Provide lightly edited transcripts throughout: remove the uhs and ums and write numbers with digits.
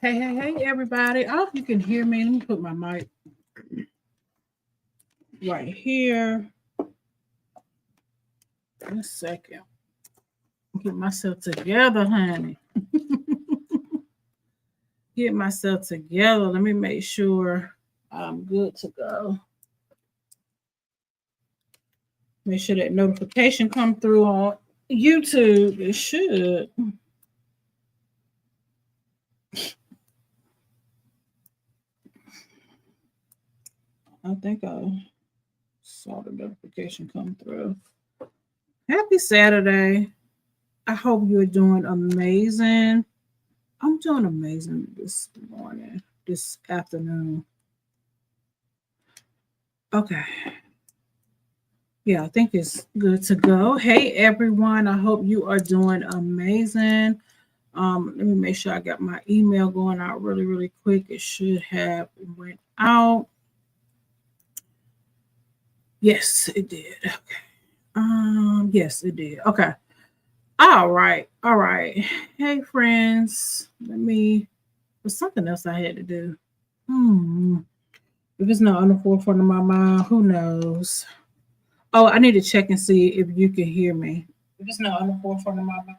Hey, everybody. I hope you can hear me. Let me put my mic right here. In a second. Get myself together, honey. Get myself together. Let me make sure I'm good to go. Make sure that notification come through on YouTube. It should. I think I saw the notification come through. Happy Saturday. I hope you're doing amazing. I'm doing amazing this morning, this afternoon. Okay. Yeah, I think it's good to go. Hey, everyone. I hope you are doing amazing. Let me make sure I got my email going out really, really quick. It should have went out. Yes, it did. Okay. Yes, it did. Okay. All right. All right. Hey, friends. There's something else I had to do. If it's not on the forefront of my mind, who knows? Oh, I need to check and see if you can hear me. If it's not on the forefront of my mind.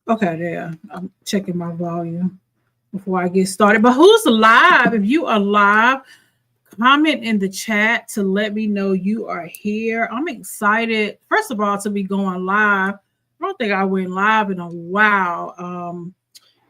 Okay, there. I'm checking my volume before I get started. But who's live? If you are live, comment in the chat to let me know you are here. I'm excited, first of all, to be going live. I don't think I went live in a while.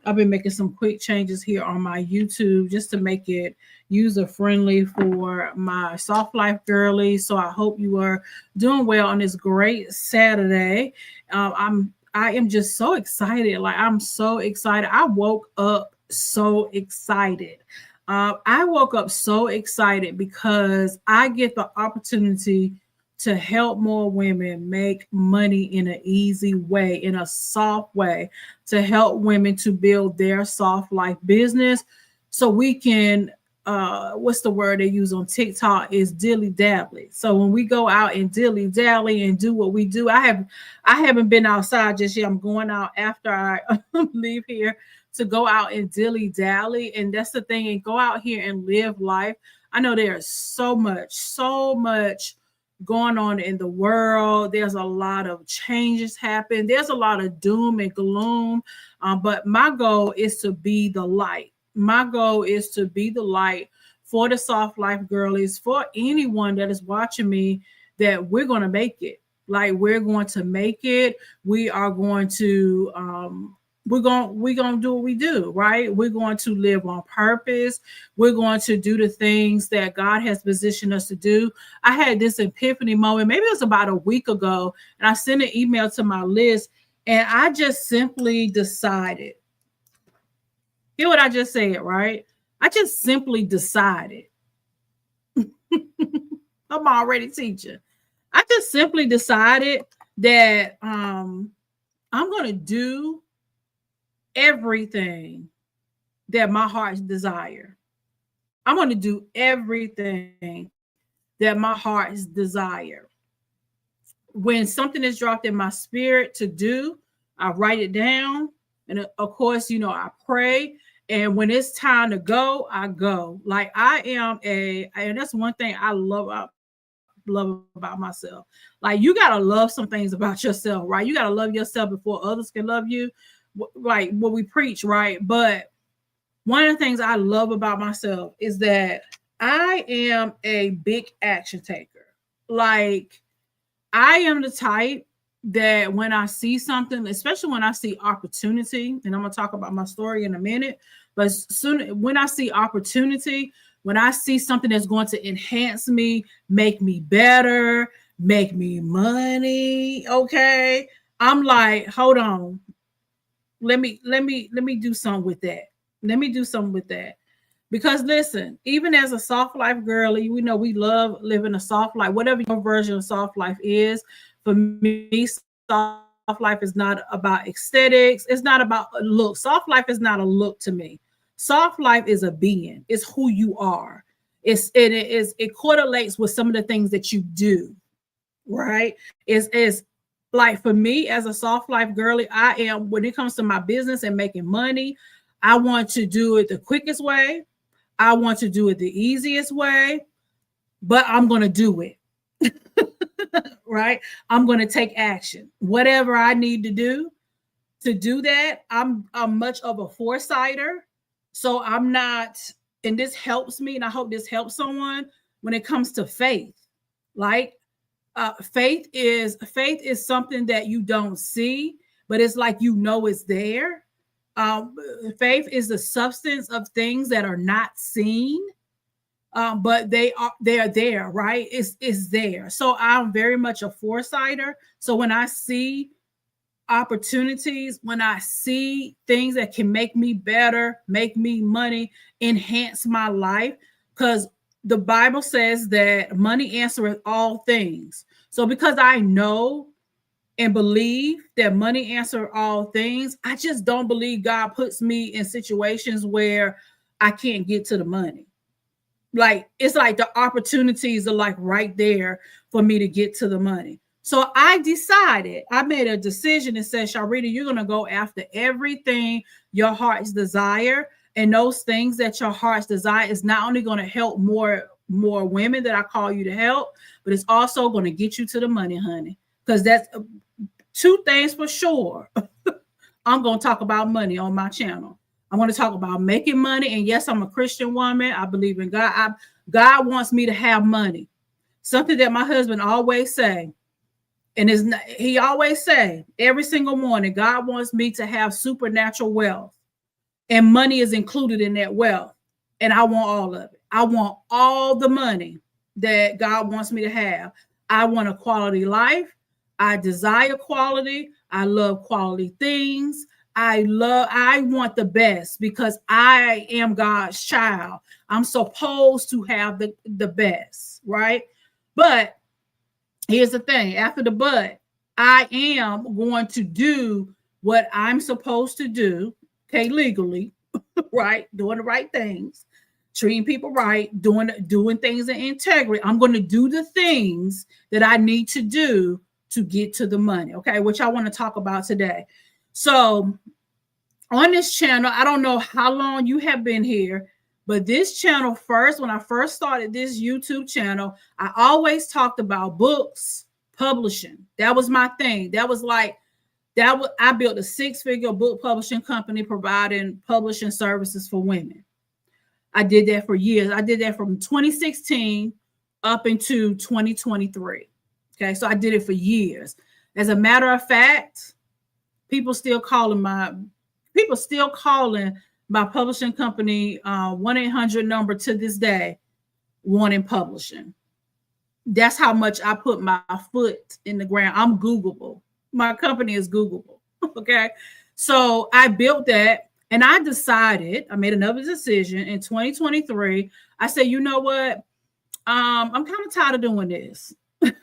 I've been making some quick changes here on my YouTube just to make it user friendly for my soft life girlies. So I hope you are doing well on this great Saturday. I am just so excited. Like, I'm so excited. I woke up so excited. I woke up so excited because I get the opportunity to help more women make money in an easy way, in a soft way, to help women to build their soft life business so we can what's the word they use on TikTok is dilly dally. So when we go out and dilly dally and do what we do, I haven't been outside just yet. I'm going out after I leave here to go out and dilly dally. And that's the thing, and go out here and live life. I know there's so much going on in the world. There's a lot of changes happen. There's a lot of doom and gloom. But my goal is to be the light. My goal is to be the light for the soft life girlies, for anyone that is watching me, that we're going to make it. Like, we're going to make it. We are going to we're going to do what we do, right? We're going to live on purpose. We're going to do the things that God has positioned us to do. I had this epiphany moment, maybe it was about a week ago, and I sent an email to my list, and I just simply decided. Hear what I just said, right? I just simply decided. I'm already teaching. I just simply decided that I'm going to do everything that my heart's desire. I'm going to do everything that my heart's desire. When something is dropped in my spirit to do, I write it down. And of course, I pray. And when it's time to go, I go. Like, and that's one thing I love about myself. Like, you got to love some things about yourself, right? You got to love yourself before others can love you. Like what we preach, right? But one of the things I love about myself is that I am a big action taker. Like, I am the type that when I see something, especially when I see opportunity, and I'm going to talk about my story in a minute, but soon when I see opportunity, when I see something that's going to enhance me, make me better, make me money, okay, I'm like, hold on. Let me do something with that. Let me do something with that. Because listen, even as a soft life girly, we know we love living a soft life, whatever your version of soft life is. For me, soft life is not about aesthetics. It's not about a look. Soft life is not a look to me. Soft life is a being. It's who you are. It correlates with some of the things that you do, right? It's like, for me as a soft life girly, I am, when it comes to my business and making money, I want to do it the quickest way. I want to do it the easiest way, but I'm going to do it. Right? I'm going to take action. Whatever I need to do that, I'm much of a foresighter. So I'm not, and this helps me, and I hope this helps someone when it comes to faith. Like faith is something that you don't see, but it's like it's there. Faith is the substance of things that are not seen, but they are there, right? It's there. So I'm very much a foresighter. So when I see opportunities, when I see things that can make me better, make me money, enhance my life, because the Bible says that money answereth all things. So because I know and believe that money answers all things, I just don't believe God puts me in situations where I can't get to the money. Like, it's like the opportunities are like right there for me to get to the money. So I made a decision and said, Sharita, you're going to go after everything your heart's desire. And those things that your heart's desire is not only going to help more women that I call you to help, but it's also going to get you to the money, honey. Because that's two things for sure. I'm going to talk about money on my channel. I want to talk about making money. And yes, I'm a Christian woman. I believe in God. God wants me to have money. Something that my husband always say, and he always say every single morning, God wants me to have supernatural wealth. And money is included in that wealth. And I want all of it. I want all the money that God wants me to have. I want a quality life. I desire quality. I love quality things. I want the best because I am God's child. I'm supposed to have the best, right? But here's the thing, after the but, I am going to do what I'm supposed to do, okay, legally, right? Doing the right things, treating people right, doing things in integrity. I'm going to do the things that I need to do to get to the money, okay, which I want to talk about today. So on this channel, I don't know how long you have been here, but this channel when I first started this YouTube channel, I always talked about books, publishing. That was my thing. I built a 6-figure book publishing company providing publishing services for women. I did that for years. I did that from 2016 up into 2023. Okay, so I did it for years. As a matter of fact, people still calling my publishing company 1-800 number to this day, wanting publishing. That's how much I put my foot in the ground. I'm Googleable. My company is Googleable. Okay. So I built that and I made another decision in 2023. I said, you know what? I'm kind of tired of doing this. I'm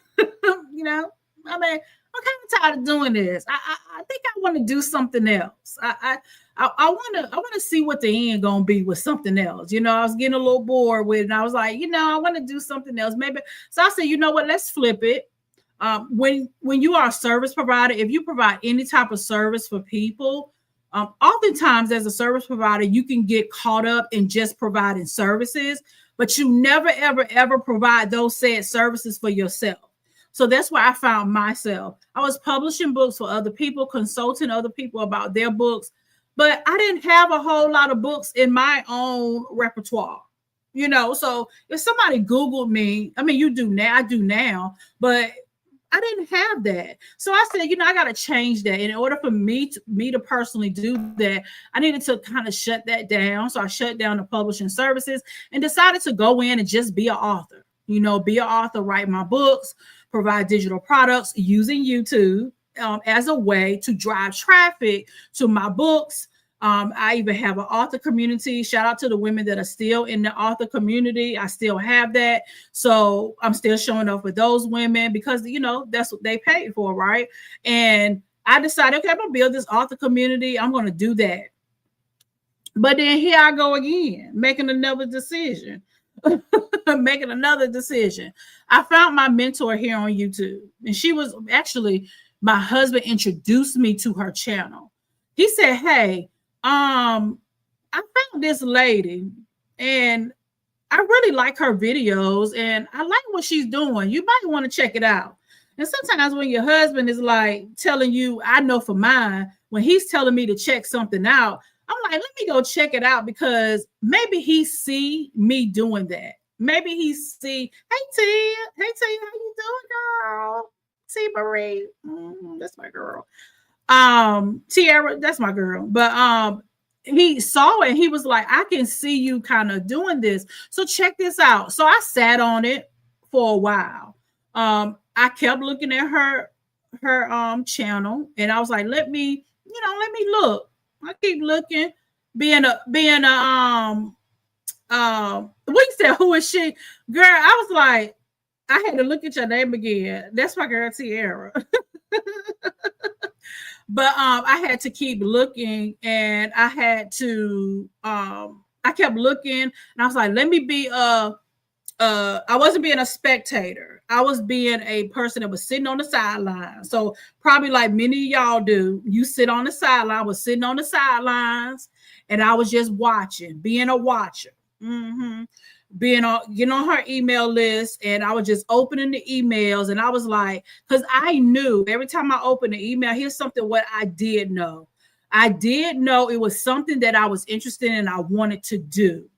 kind of tired of doing this. I think I want to do something else. I want to see what the end gonna be with something else. I was getting a little bored with it, and I was like, I want to do something else. Maybe. So I said, you know what? Let's flip it. When you are a service provider, if you provide any type of service for people, oftentimes as a service provider, you can get caught up in just providing services, but you never, ever, ever provide those said services for yourself. So that's where I found myself. I was publishing books for other people, consulting other people about their books, but I didn't have a whole lot of books in my own repertoire. So if somebody Googled me, I mean, you do now, I do now, but I didn't have that. So I said, I got to change that. In order for me to personally do that, I needed to kind of shut that down. So I shut down the publishing services and decided to go in and just be an author. Be an author, write my books, provide digital products using YouTube as a way to drive traffic to my books. I even have an author community. Shout out to the women that are still in the author community. I still have that. So I'm still showing up with those women because, that's what they paid for, right? And I decided, okay, I'm going to build this author community. I'm going to do that. But then here I go again, making another decision. I found my mentor here on YouTube, and she was actually, my husband introduced me to her channel. He said, hey, I found this lady, and I really like her videos, and I like what she's doing. You might want to check it out. And sometimes when your husband is like telling you, I know for mine, when he's telling me to check something out, I'm like, let me go check it out, because maybe he see me doing that. Maybe he see, hey T, how you doing, girl? T Marie, that's my girl. Tiara, that's my girl. But he saw it and he was like, I can see you kind of doing this. So check this out. So I sat on it for a while. I kept looking at her channel, and I was like, let me look. I keep looking, being a we said, who is she? Girl, I was like, I had to look at your name again. That's my girl Tiara. But I had to keep looking, and I had to I kept looking, and I was like, let me be I wasn't being a spectator. I was being a person that was sitting on the sideline. So probably like many of y'all do, you sit on the sideline. I was sitting on the sidelines, and I was just watching, being a watcher. Being on, getting on her email list, and I was just opening the emails, and I was like, because I knew every time I opened the email, here's something what I did know. I did know it was something that I was interested in and I wanted to do.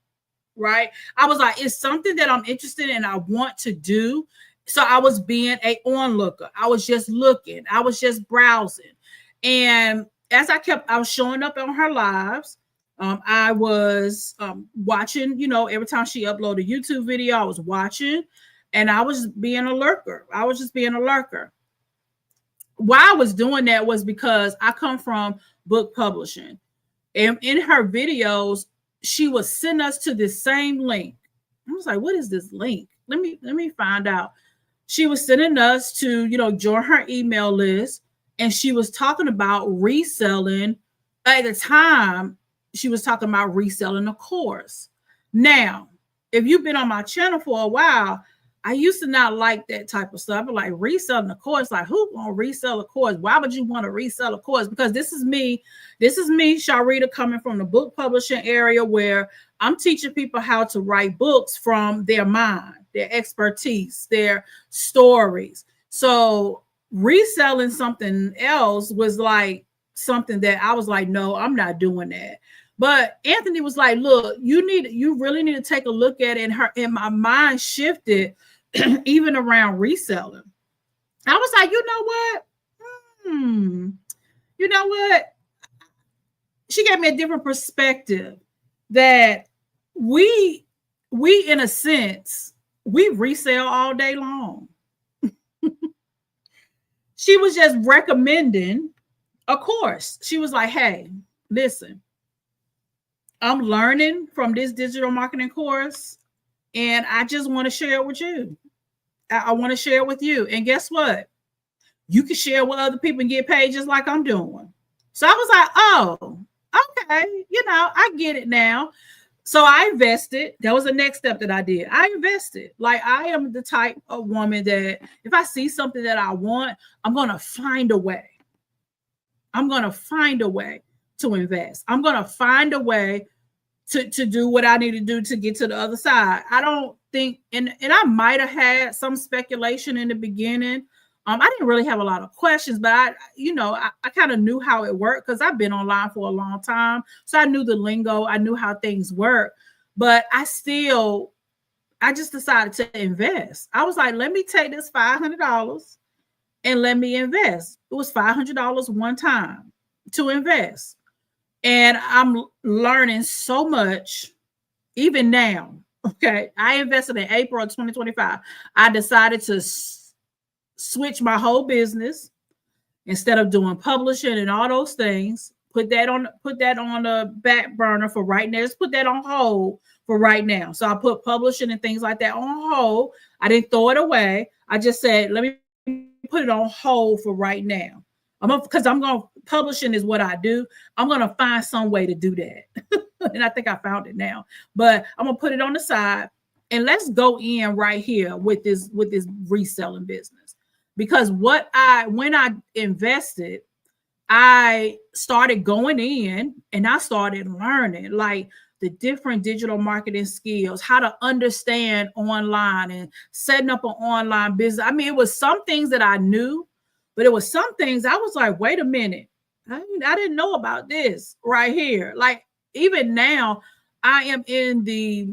Right? I was like, it's something that I'm interested in and I want to do. So I was being a onlooker. I was just looking. I was just browsing. And as I was showing up on her lives. I was watching, every time she uploaded a YouTube video, I was watching, and I was being a lurker. I was just being a lurker. Why I was doing that was because I come from book publishing. And in her videos, she was sending us to this same link. I was like, what is this link? Let me find out. She was sending us to, join her email list, and she was talking about reselling. At the time, she was talking about reselling a course. Now, if you've been on my channel for a while, I used to not like that type of stuff. Like reselling a course, like who gonna resell a course? Why would you want to resell a course? Because this is me, Sharita, coming from the book publishing area where I'm teaching people how to write books from their mind, their expertise, their stories. So reselling something else was like something that I was like, no, I'm not doing that. But Anthony was like, look, you really need to take a look at it. And my mind shifted even around reselling. I was like, you know what? She gave me a different perspective that we in a sense, we resell all day long. She was just recommending a course. She was like, hey, listen, I'm learning from this digital marketing course, and I just want to share it with you. I want to share it with you. And guess what? You can share with other people and get paid just like I'm doing. So I was like, oh, okay. I get it now. So I invested. That was the next step that I did. I invested. Like, I am the type of woman that if I see something that I want, I'm going to find a way. I'm going to find a way to invest. I'm going to find a way to do what I need to do to get to the other side. I don't think, and I might have had some speculation in the beginning. I didn't really have a lot of questions, but I kind of knew how it worked because I've been online for a long time. So I knew the lingo. I knew how things work. But I just decided to invest. I was like, let me take this $500 and let me invest. It was $500 one time to invest. And I'm learning so much even now. Okay. I invested in April of 2025. I decided to switch my whole business. Instead of doing publishing and all those things, put that on the back burner for right now. Just put that on hold for right now. So I put publishing and things like that on hold. I didn't throw it away. I just said, let me put it on hold for right now. Publishing is what I do. I'm going to find some way to do that. And I think I found it now, but I'm going to put it on the side, and let's go in right here with this reselling business. Because when I invested, I started going in and I started learning like the different digital marketing skills, how to understand online and setting up an online business. I mean, it was some things that I knew, but it was some things I was like, wait a minute, I didn't know about this right here. Like even now, I am in the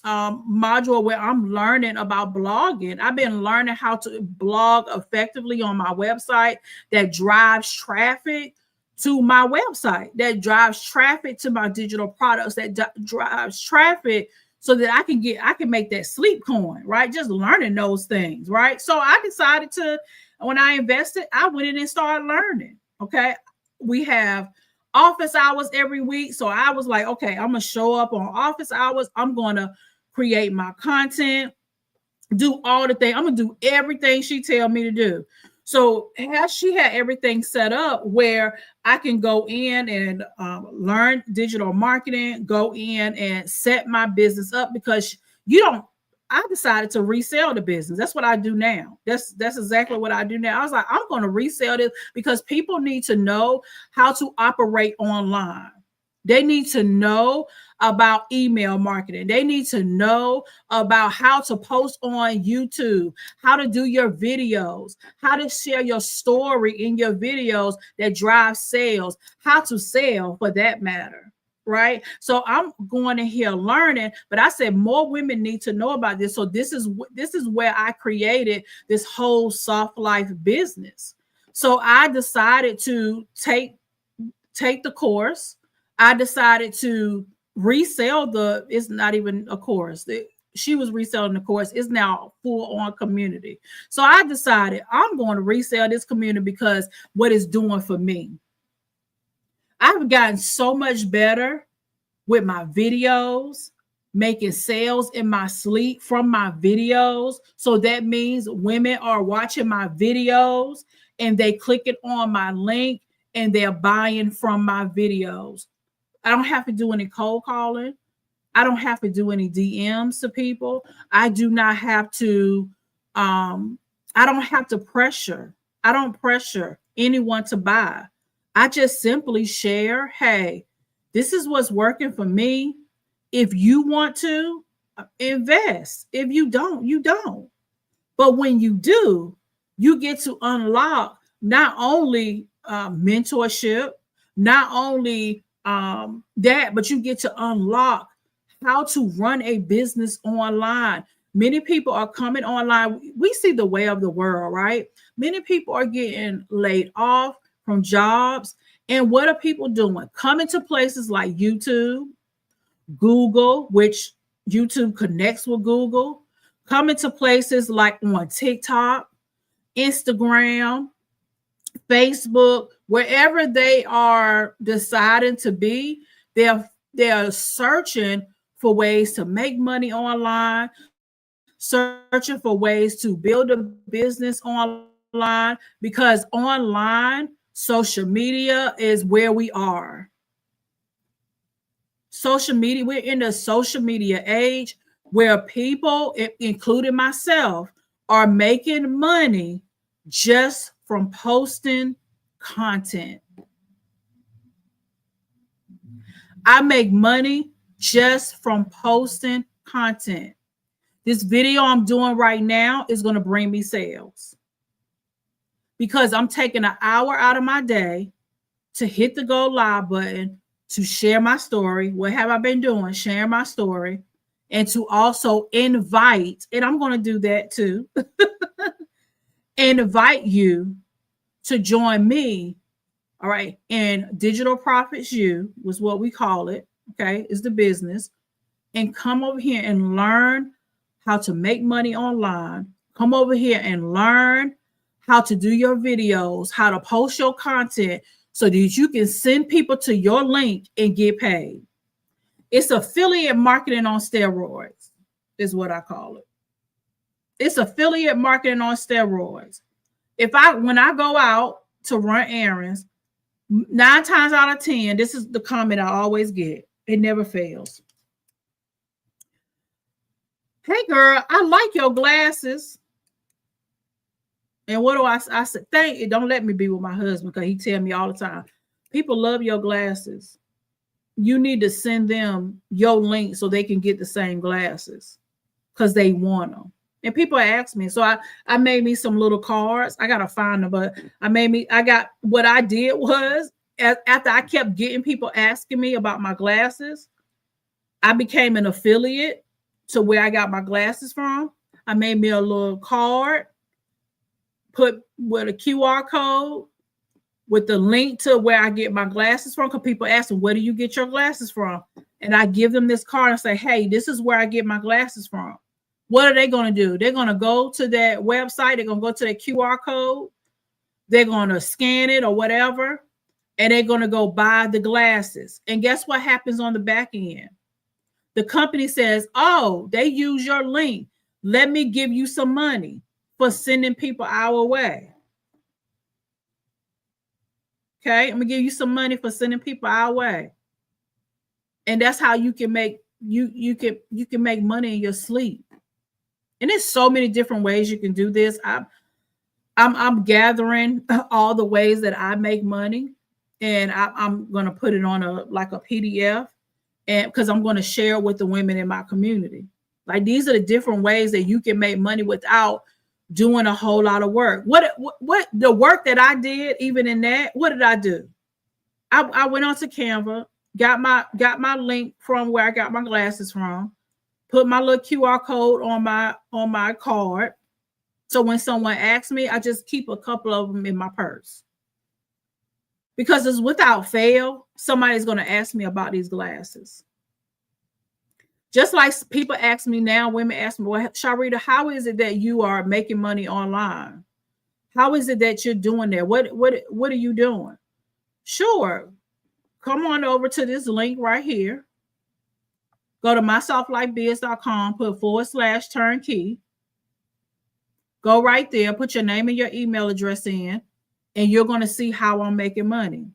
module where I'm learning about blogging. I've been learning how to blog effectively on my website that drives traffic to my website, that drives traffic to my digital products, that drives traffic so that I can make that sleep coin, right? Just learning those things, right? So I decided to, when I invested, I went in and started learning. Okay. We have office hours every week. So I was like, okay, I'm gonna show up on office hours. I'm gonna create my content, do all the things. I'm gonna do everything she tell me to do. So she had everything set up where I can go in and learn digital marketing, go in and set my business up because you don't. I decided to resell the business. That's what I do now. That's exactly what I do now. I was like, I'm going to resell this because people need to know how to operate online. They need to know about email marketing. They need to know about how to post on YouTube, how to do your videos, how to share your story in your videos that drive sales, how to sell for that matter. Right. So I'm going in here learning, but I said more women need to know about this. So this is where I created this whole soft life business. So I decided to take the course. I decided to resell it's not even a course. She was reselling the course. It's now full on community. So I decided I'm going to resell this community because what it's doing for me. I've gotten so much better with my videos, making sales in my sleep from my videos. So that means women are watching my videos and they click it on my link and they're buying from my videos. I don't have to do any cold calling. I don't have to do any DMs to people. I do not have to, I don't have to pressure. I don't pressure anyone to buy. I just simply share, hey, this is what's working for me. If you want to invest, if you don't, you don't. But when you do, you get to unlock not only mentorship, not only that, but you get to unlock how to run a business online. Many people are coming online. We see the way of the world, right? Many people are getting laid off from jobs. And what are people doing? Coming to places like YouTube, Google, which YouTube connects with Google, coming to places like on TikTok, Instagram, Facebook, wherever they are deciding to be, they're searching for ways to make money online, searching for ways to build a business online because online social media is where we are. Social media, we're in the social media age where people, including myself, are making money just from posting content. I make money just from posting content. This video I'm doing right now is going to bring me sales because I'm taking an hour out of my day to hit the go live button, to share my story. What have I been doing? Sharing my story, and to also invite, and I'm going to do that too, invite you to join me. All right. And Digital Profits U was what we call it. Okay. Is the business. And come over here and learn how to make money online. Come over here and learn how to do your videos, how to post your content so that you can send people to your link and get paid. It's affiliate marketing on steroids, is what I call it. It's affiliate marketing on steroids. When I go out to run errands, 9 times out of 10, this is the comment I always get. It never fails. Hey girl, I like your glasses. And what do I said? Thank you. Don't let me be with my husband because he tell me all the time, people love your glasses. You need to send them your link so they can get the same glasses because they want them. And people ask me, so I made me some little cards. I gotta find them, but what I did was after I kept getting people asking me about my glasses, I became an affiliate to where I got my glasses from. I made me a little card, put with a QR code with the link to where I get my glasses from. Because people ask me, where do you get your glasses from? And I give them this card and say, hey, this is where I get my glasses from. What are they going to do? They're going to go to that website. They're going to go to that QR code. They're going to scan it or whatever. And they're going to go buy the glasses. And guess what happens on the back end? The company says, oh, they use your link. Let me give you some money for sending people our way. Okay, I'm gonna give you some money for sending people our way. And that's how you can make you can make money in your sleep. And there's so many different ways you can do this. I'm gathering all the ways that I make money, and I'm gonna put it on a PDF, and because I'm gonna share with the women in my community. Like these are the different ways that you can make money without doing a whole lot of work. What the work that I did, even in that, what did I do? I went onto Canva, got my link from where I got my glasses from, put my little QR code on my card. So when someone asks me, I just keep a couple of them in my purse. Because it's without fail, somebody's going to ask me about these glasses. Just like people ask me now, women ask me, well, Sharita, how is it that you are making money online? How is it that you're doing that? What are you doing? Sure. Come on over to this link right here. Go to mysoftlifelifebiz.com, put /turnkey. Go right there, put your name and your email address in, and you're going to see how I'm making money.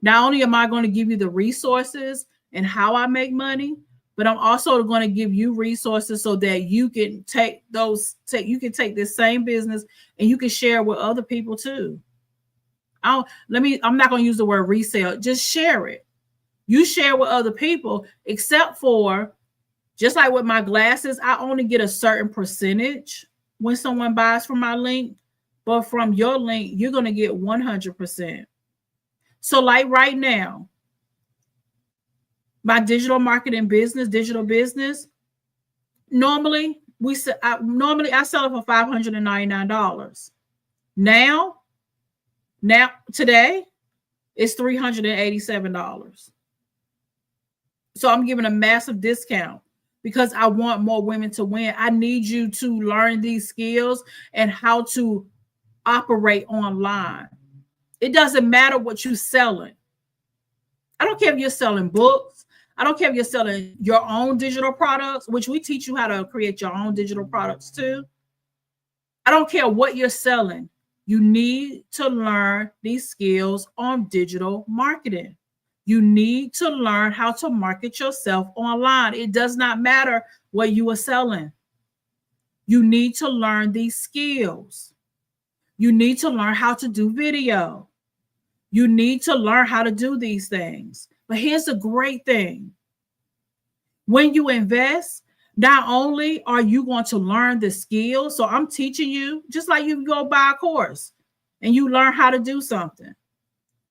Not only am I going to give you the resources and how I make money, but I'm also going to give you resources so that you can take this same business and you can share with other people too. I'm not going to use the word resale, just share it. You share with other people, except for just like with my glasses, I only get a certain percentage when someone buys from my link, but from your link, you're going to get 100%. So like right now, my digital business, normally I sell it for $599. Now today it's $387. So I'm giving a massive discount because I want more women to win. I need you to learn these skills and how to operate online. It doesn't matter what you're selling. I don't care if you're selling books. I don't care if you're selling your own digital products, which we teach you how to create your own digital products too. I don't care what you're selling. You need to learn these skills on digital marketing. You need to learn how to market yourself online. It does not matter what you are selling. You need to learn these skills. You need to learn how to do video. You need to learn how to do these things. But here's the great thing. When you invest, not only are you going to learn the skills, so I'm teaching you, just like you go buy a course and you learn how to do something.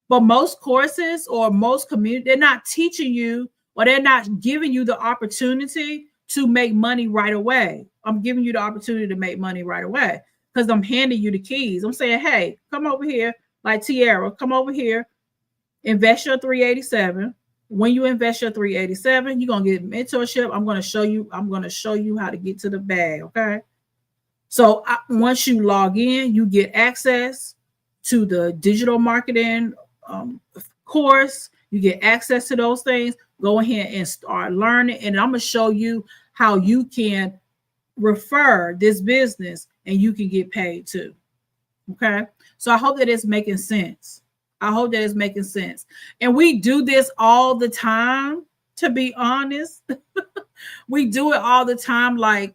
But most courses or most community, they're not teaching you or they're not giving you the opportunity to make money right away. I'm giving you the opportunity to make money right away because I'm handing you the keys. I'm saying, hey, come over here, like Tiara, come over here, invest your $387. When you invest your $387, you're gonna get mentorship. I'm gonna show you how to get to the bag. Okay. So once you log in, you get access to the digital marketing course. You get access to those things. Go ahead and start learning. And I'm gonna show you how you can refer this business and you can get paid too. Okay. So I hope that it's making sense. And we do this all the time, to be honest. We do it all the time. Like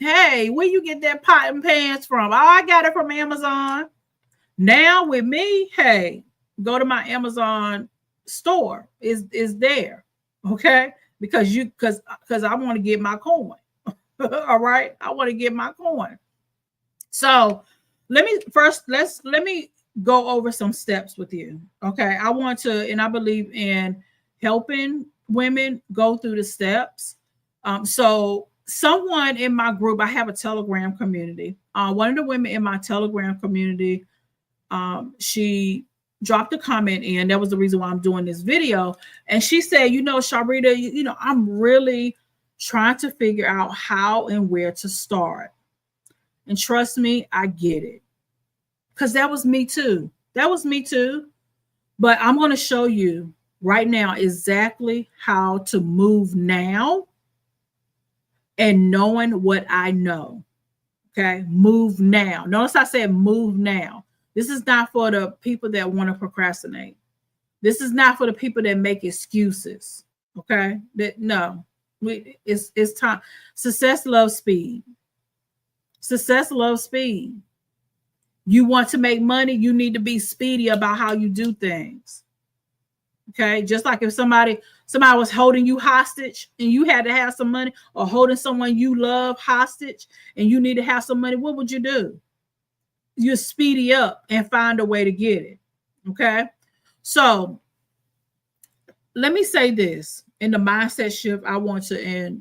Hey, where you get that pot and pans from? Oh, I got it from Amazon. Now with me, hey, go to my Amazon store. Is there. Okay? Because I want to get my coin. All right. I want to get my coin. So let me go over some steps with you. Okay. I want to, and I believe in helping women go through the steps. So someone in my group, I have a Telegram community. One of the women in my Telegram community, she dropped a comment in. That was the reason why I'm doing this video. And she said, Sharita, I'm really trying to figure out how and where to start. And trust me, I get it. Because that was me too. That was me too. But I'm going to show you right now exactly how to move now and knowing what I know. Okay. Move now. Notice I said move now. This is not for the people that want to procrastinate. This is not for the people that make excuses. Okay. It's time. Success loves speed. Success loves speed. You want to make money, you need to be speedy about how you do things. Okay, just like if somebody was holding you hostage and you had to have some money, or holding someone you love hostage and you need to have some money, what would you do? You speedy up and find a way to get it. Okay, so let me say this in the mindset shift I want to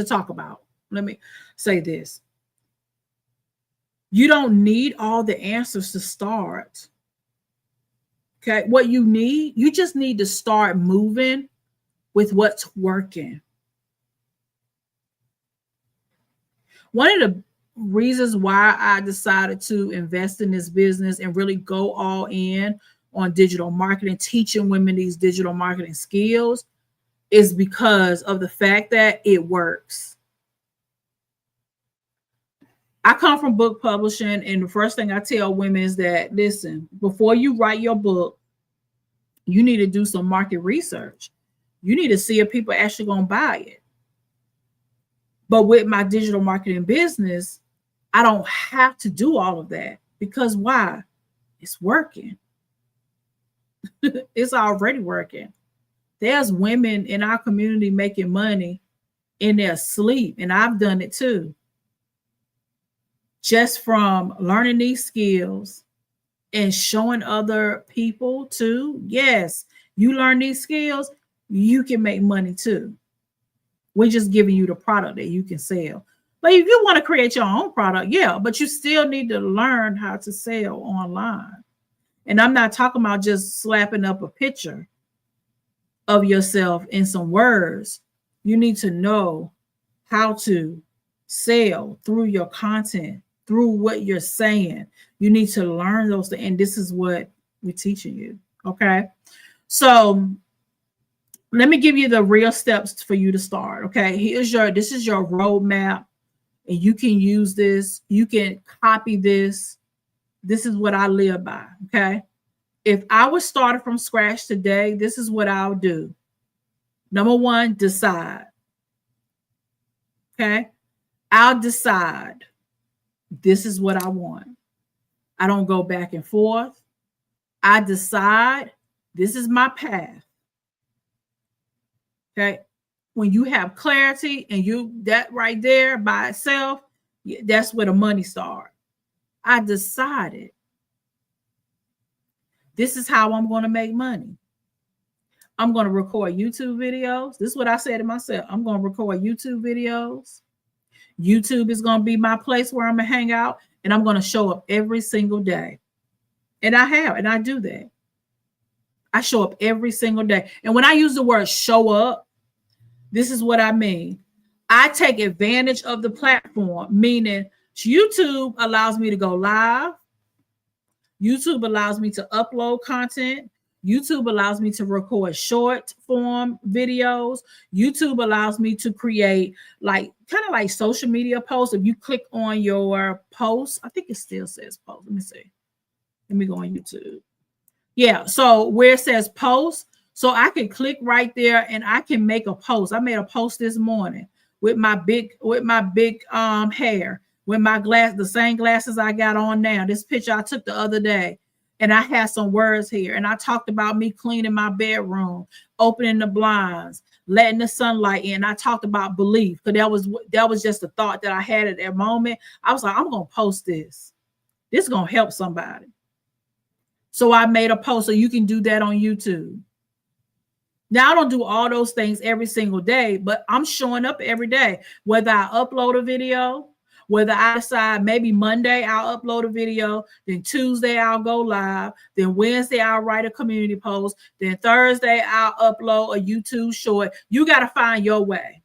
talk about. Let me say this. You don't need all the answers to start. Okay. What you just need to start moving with what's working. One of the reasons why I decided to invest in this business and really go all in on digital marketing, teaching women these digital marketing skills, is because of the fact that it works. I come from book publishing, and the first thing I tell women is that, listen, before you write your book, you need to do some market research. You need to see if people are actually going to buy it. But with my digital marketing business, I don't have to do all of that, because why? It's working. It's already working. There's women in our community making money in their sleep, and I've done it too. Just from learning these skills and showing other people too. Yes, you learn these skills, you can make money too. We're just giving you the product that you can sell. But if you want to create your own product, yeah, but you still need to learn how to sell online. And I'm not talking about just slapping up a picture of yourself in some words. You need to know how to sell through your content, through what you're saying. You need to learn those things. And this is what we're teaching you. Okay. So let me give you the real steps for you to start. Okay. This is your roadmap, and you can use this. You can copy this. This is what I live by. Okay. If I was started from scratch today, this is what I'll do. Number one, decide. Okay. I'll decide. This is what I want. I don't go back and forth. I decide this is my path. Okay. When you have clarity and that right there by itself, that's where the money starts. I decided this is how I'm going to make money. I'm going to record YouTube videos. This is what I said to myself. I'm going to record YouTube videos. YouTube is going to be my place where I'm going to hang out, and I'm going to show up every single day. And I do that. I show up every single day. And when I use the word show up, this is what I mean. I take advantage of the platform, meaning YouTube allows me to go live. YouTube allows me to upload content. YouTube allows me to record short form videos. YouTube allows me to create kind of like social media posts. If you click on your post, I think it still says post. Let me see. Let me go on YouTube. Yeah. So where it says post, so I can click right there and I can make a post. I made a post this morning. with my big hair, with my the same glasses I got on now. This picture I took the other day, and I had some words here, and I talked about me cleaning my bedroom, opening the blinds, letting the sunlight in. I talked about belief, because that was just a thought that I had at that moment. I was like, I'm gonna post this. This is gonna help somebody. So I made a post, so you can do that on YouTube. Now I don't do all those things every single day, but I'm showing up every day. Whether I upload a video, whether I decide maybe Monday I'll upload a video, then Tuesday I'll go live, then Wednesday I'll write a community post, then Thursday I'll upload a YouTube short. You got to find your way.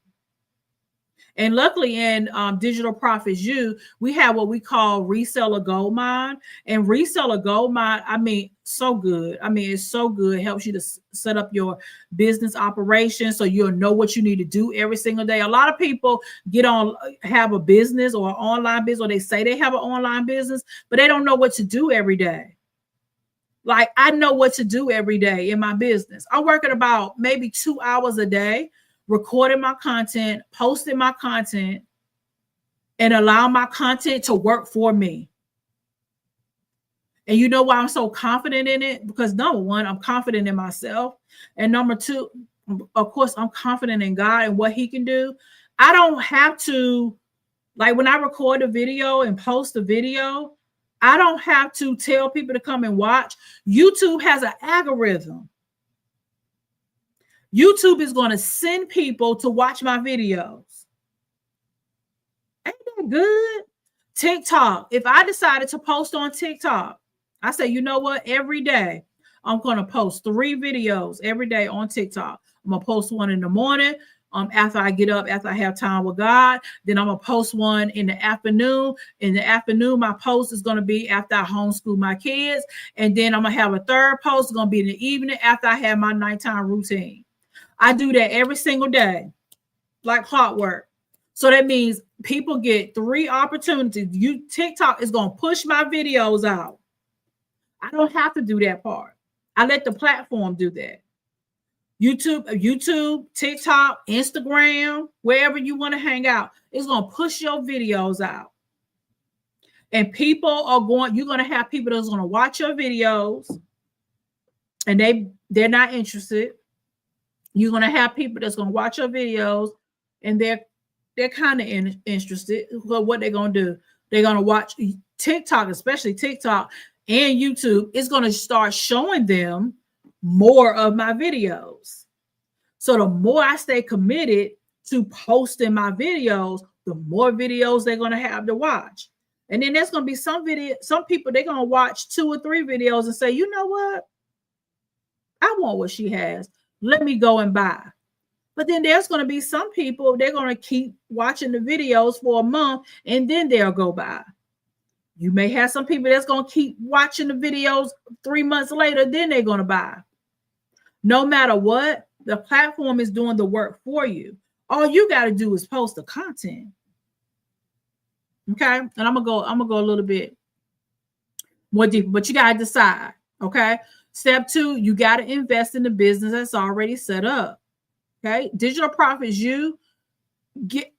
And luckily in Digital Profits U, we have what we call Reseller Gold Mine. And Reseller Gold Mine, I mean, so good. I mean, it's so good. It helps you to set up your business operation so you'll know what you need to do every single day. A lot of people have a business or an online business, or they say they have an online business, but they don't know what to do every day. Like, I know what to do every day in my business. I'm working about maybe 2 hours a day, recording my content, posting my content, and allow my content to work for me. And you know why I'm so confident in it? Because number one, I'm confident in myself. And number two, of course, I'm confident in God and what he can do. I don't have to, like when I record a video and post a video, I don't have to tell people to come and watch. YouTube has an algorithm. YouTube is going to send people to watch my videos. Ain't that good? TikTok. If I decided to post on TikTok, I say, you know what? Every day, I'm going to post 3 videos every day on TikTok. I'm going to post one in the morning after I get up, after I have time with God. Then I'm going to post one in the afternoon. In the afternoon, my post is going to be after I homeschool my kids. And then I'm going to have a third post. It's going to be in the evening after I have my nighttime routine. I do that every single day, like clockwork. So that means people get 3 opportunities. TikTok is going to push my videos out. I don't have to do that part. I let the platform do that. YouTube, TikTok, Instagram, wherever you want to hang out, it's going to push your videos out. And you're going to have people that's going to watch your videos and they're not interested. You're going to have people that's going to watch your videos and they're kind of interested. But what they're going to do, they're going to watch TikTok, especially TikTok and YouTube. Is going to start showing them more of my videos. So the more I stay committed to posting my videos, the more videos they're going to have to watch. And then there's going to be some people, they're going to watch 2 or 3 videos and say, you know what? I want what she has. Let me go and buy. But then there's going to be some people, they're going to keep watching the videos for a month and then they'll go buy. You may have some people that's going to keep watching the videos 3 months later, then they're going to buy. No matter what, the platform is doing the work for you. All you got to do is post the content. Okay. And I'm going to go a little bit more deep, but you got to decide. Okay. Step 2, you got to invest in the business that's already set up. Okay. Digital Profits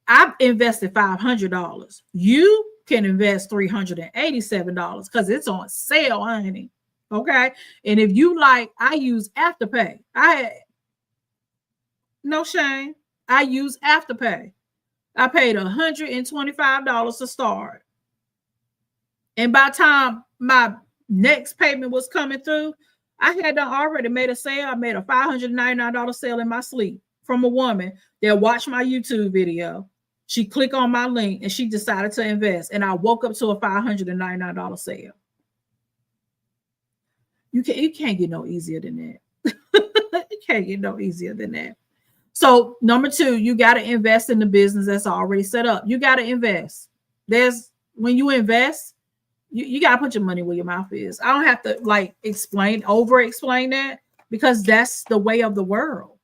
I've invested $500. You can invest $387 because it's on sale, honey. Okay. And if you like, I use Afterpay. No shame. I use Afterpay. I paid $125 to start. And by the time my next payment was coming through, I had already made a sale. I made a $599 sale in my sleep from a woman that watched my YouTube video. She clicked on my link and she decided to invest. And I woke up to a $599 sale. You can't get no easier than that. You can't get no easier than that. So number 2, you got to invest in the business that's already set up. You got to invest. When you invest, you got to put your money where your mouth is. I don't have to over explain that because that's the way of the world.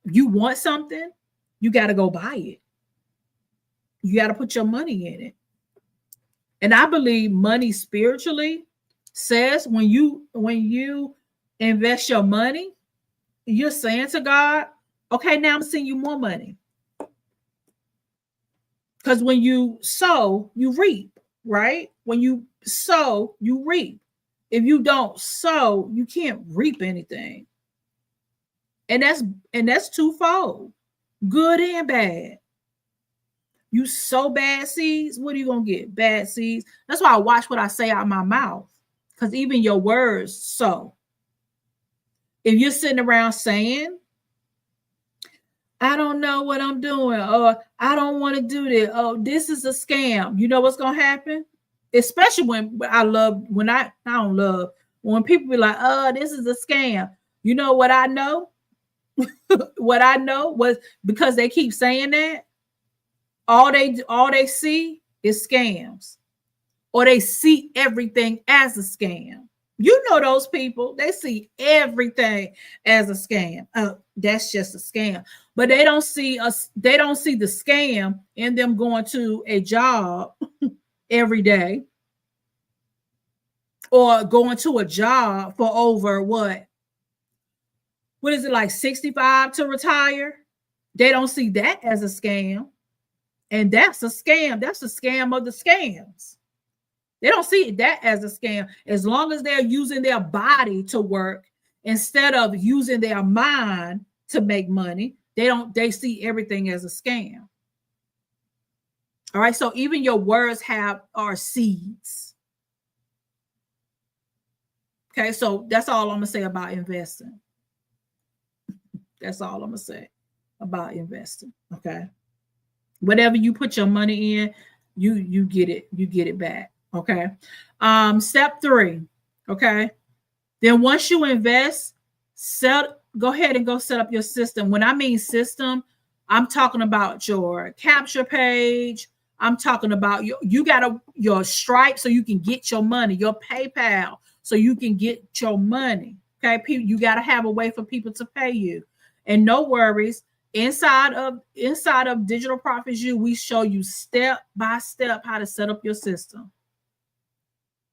You want something, you got to go buy it. You got to put your money in it. And I believe money spiritually says when you invest your money, you're saying to God, okay, now I'm sending you more money. Because when you sow, you reap, right? When you sow, you reap. If you don't sow, you can't reap anything. And that's twofold, good and bad. You sow bad seeds, what are you gonna get? Bad seeds. That's why I watch what I say out of my mouth. Because even your words sow. If you're sitting around saying, I don't know what I'm doing, or I don't want to do this, oh, this is a scam, you know what's gonna happen? Especially when I don't love when people be like, oh, this is a scam. You know what I know? What I know was because they keep saying that, all they see is scams, or they see everything as a scam. You know those people, they see everything as a scam. That's just a scam. But they don't see us, they don't see the scam in them going to a job every day, or going to a job for over what is it, like 65 to retire? They don't see that as a scam. And that's a scam. That's a scam of the scams. They don't see that as a scam. As long as they're using their body to work instead of using their mind to make money, they see everything as a scam. All right. So even your words are seeds. Okay. So that's all I'm gonna say about investing. That's all I'm gonna say about investing. Okay. Whatever you put your money in, you get it back. Okay. Step 3. Okay. Then once you invest, go ahead and go set up your system. When I mean system, I'm talking about your capture page. I'm talking about you got your Stripe so you can get your money, your PayPal so you can get your money. Okay. You got to have a way for people to pay you. And no worries. Inside of Digital Profits U, we show you step by step how to set up your system.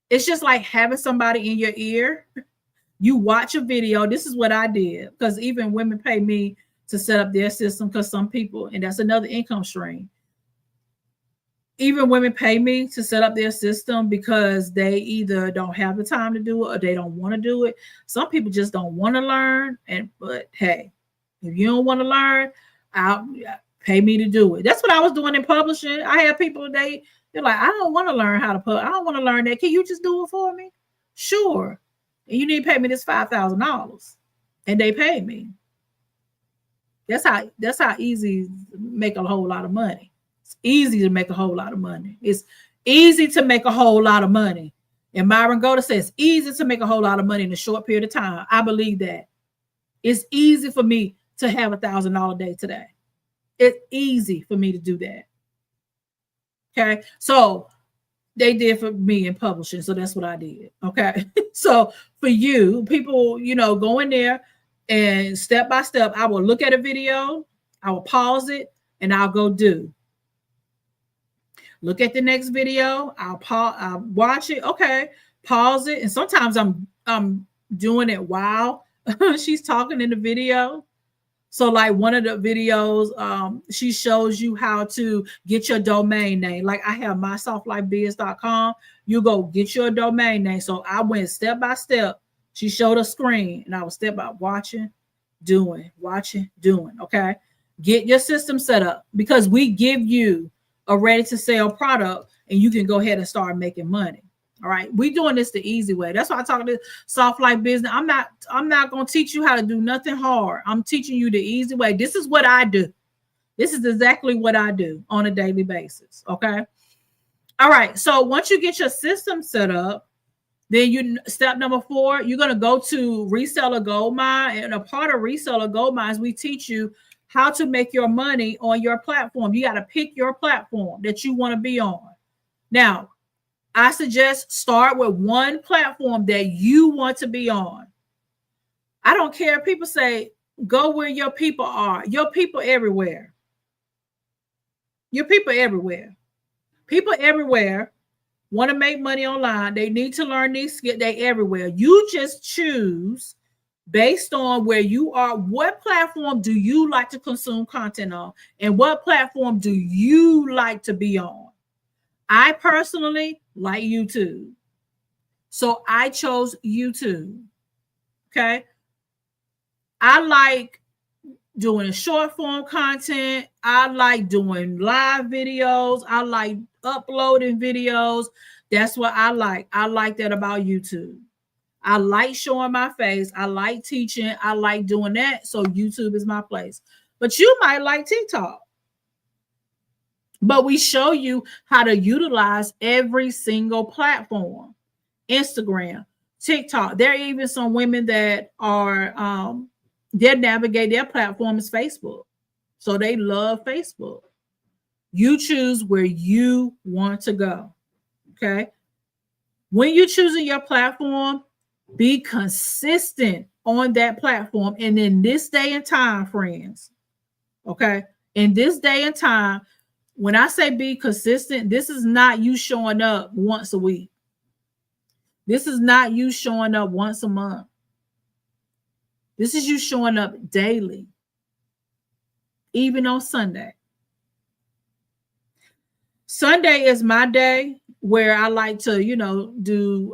It's just like having somebody in your ear. You watch a video. This is what I did, because even women pay me to set up their system, because some people, and that's another income stream. Even women pay me to set up their system because they either don't have the time to do it or they don't want to do it. Some people just don't want to learn. But hey, if you don't want to learn, I'll pay me to do it. That's what I was doing in publishing. I had people, they're like, I don't want to learn how to put. I don't want to learn that. Can you just do it for me? Sure. And you need to pay me this $5,000, and they pay me. That's how easy to make a whole lot of money. It's easy to make a whole lot of money. It's easy to make a whole lot of money. And Myron Golden says it's easy to make a whole lot of money in a short period of time. I believe that. It's easy for me to have $1,000 day today. It's easy for me to do that. Okay. So they did for me in publishing. So that's what I did. Okay. So for you, people, go in there and step by step, I will look at a video, I will pause it, and I'll go do. Look at the next video, I'll watch it. Okay. Pause it. And sometimes I'm doing it while she's talking in the video. So like one of the videos, she shows you how to get your domain name. Like I have mysoftliFebiz.com. You go get your domain name. So I went step by step. She showed a screen and I was step by watching, doing. Okay. Get your system set up, because we give you a ready to sell product and you can go ahead and start making money. All right. We're doing this the easy way. That's why I talk to Soft Life Business. I'm not going to teach you how to do nothing hard. I'm teaching you the easy way. This is what I do. This is exactly what I do on a daily basis. Okay. All right. So once you get your system set up, then step number 4, you're going to go to Reseller Gold Mine. And a part of Reseller Gold Mine is we teach you how to make your money on your platform. You got to pick your platform that you want to be on. Now, I suggest start with one platform that you want to be on. I don't care if people say, go where your people are. Your people everywhere. Your people everywhere. People everywhere want to make money online. They need to learn these skills. They everywhere. You just choose based on where you are. What platform do you like to consume content on? And what platform do you like to be on? I personally like YouTube. So I chose YouTube. Okay. I like doing short form content. I like doing live videos. I like uploading videos. That's what I like. I like that about YouTube. I like showing my face. I like teaching. I like doing that. So YouTube is my place. But you might like TikTok. But we show you how to utilize every single platform. Instagram, TikTok. There are even some women that are they navigate their platform is Facebook. So they love Facebook. You choose where you want to go. Okay. When you're choosing your platform, be consistent on that platform. And in this day and time, friends, okay, in this day and time, when I say be consistent, this is not you showing up once a week. This is not you showing up once a month. This is you showing up daily, even on Sunday. Sunday is my day where I like to, do,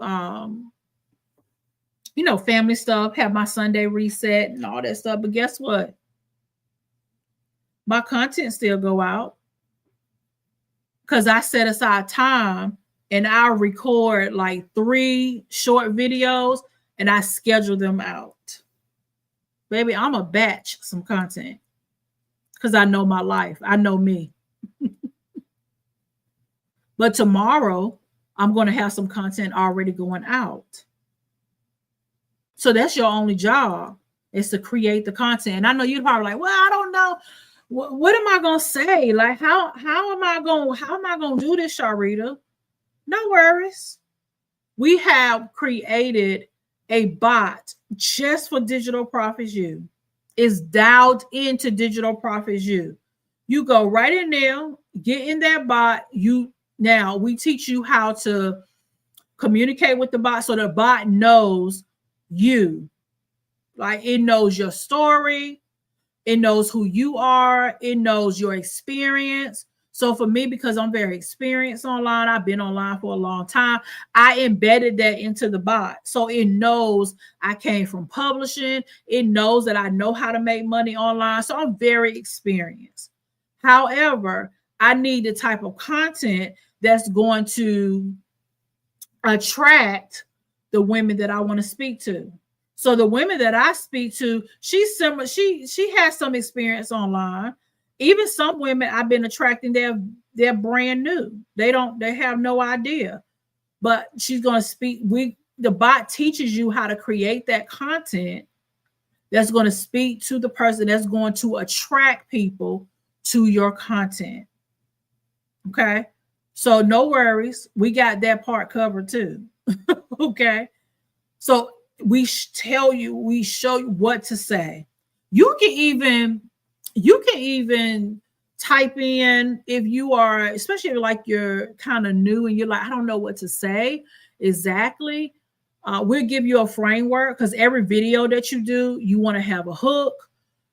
family stuff, have my Sunday reset and all that stuff. But guess what? My content still go out because I set aside time and I record like 3 short videos and I schedule them out. Baby, I'm a batch some content because I know my life. I know me. But tomorrow, I'm going to have some content already going out. So that's your only job, is to create the content. And I know you're probably like, well, I don't know. What am I going to say? Like, how am I going to do this, Sharita? No worries. We have created a bot just for Digital Profits U. It's dialed into Digital Profits U. You go right in there, get in that bot. Now we teach you how to communicate with the bot so the bot knows you. Like, it knows your story, it knows who you are, it knows your experience. So for me, because I'm very experienced online, I've been online for a long time, I embedded that into the bot. So it knows I came from publishing. It knows that I know how to make money online. So I'm very experienced. However, I need the type of content that's going to attract the women that I want to speak to. So the women that I speak to, she's similar. She has some experience online. Even some women I've been attracting, they're brand new. They have no idea. But she's going to speak. The bot teaches you how to create that content that's going to speak to the person, that's going to attract people to your content. Okay. So no worries. We got that part covered too. Okay. So we show you what to say. You can even type in, if you are, especially if like you're kind of new and you're like, I don't know what to say exactly. We'll give you a framework, because every video that you do, you want to have a hook.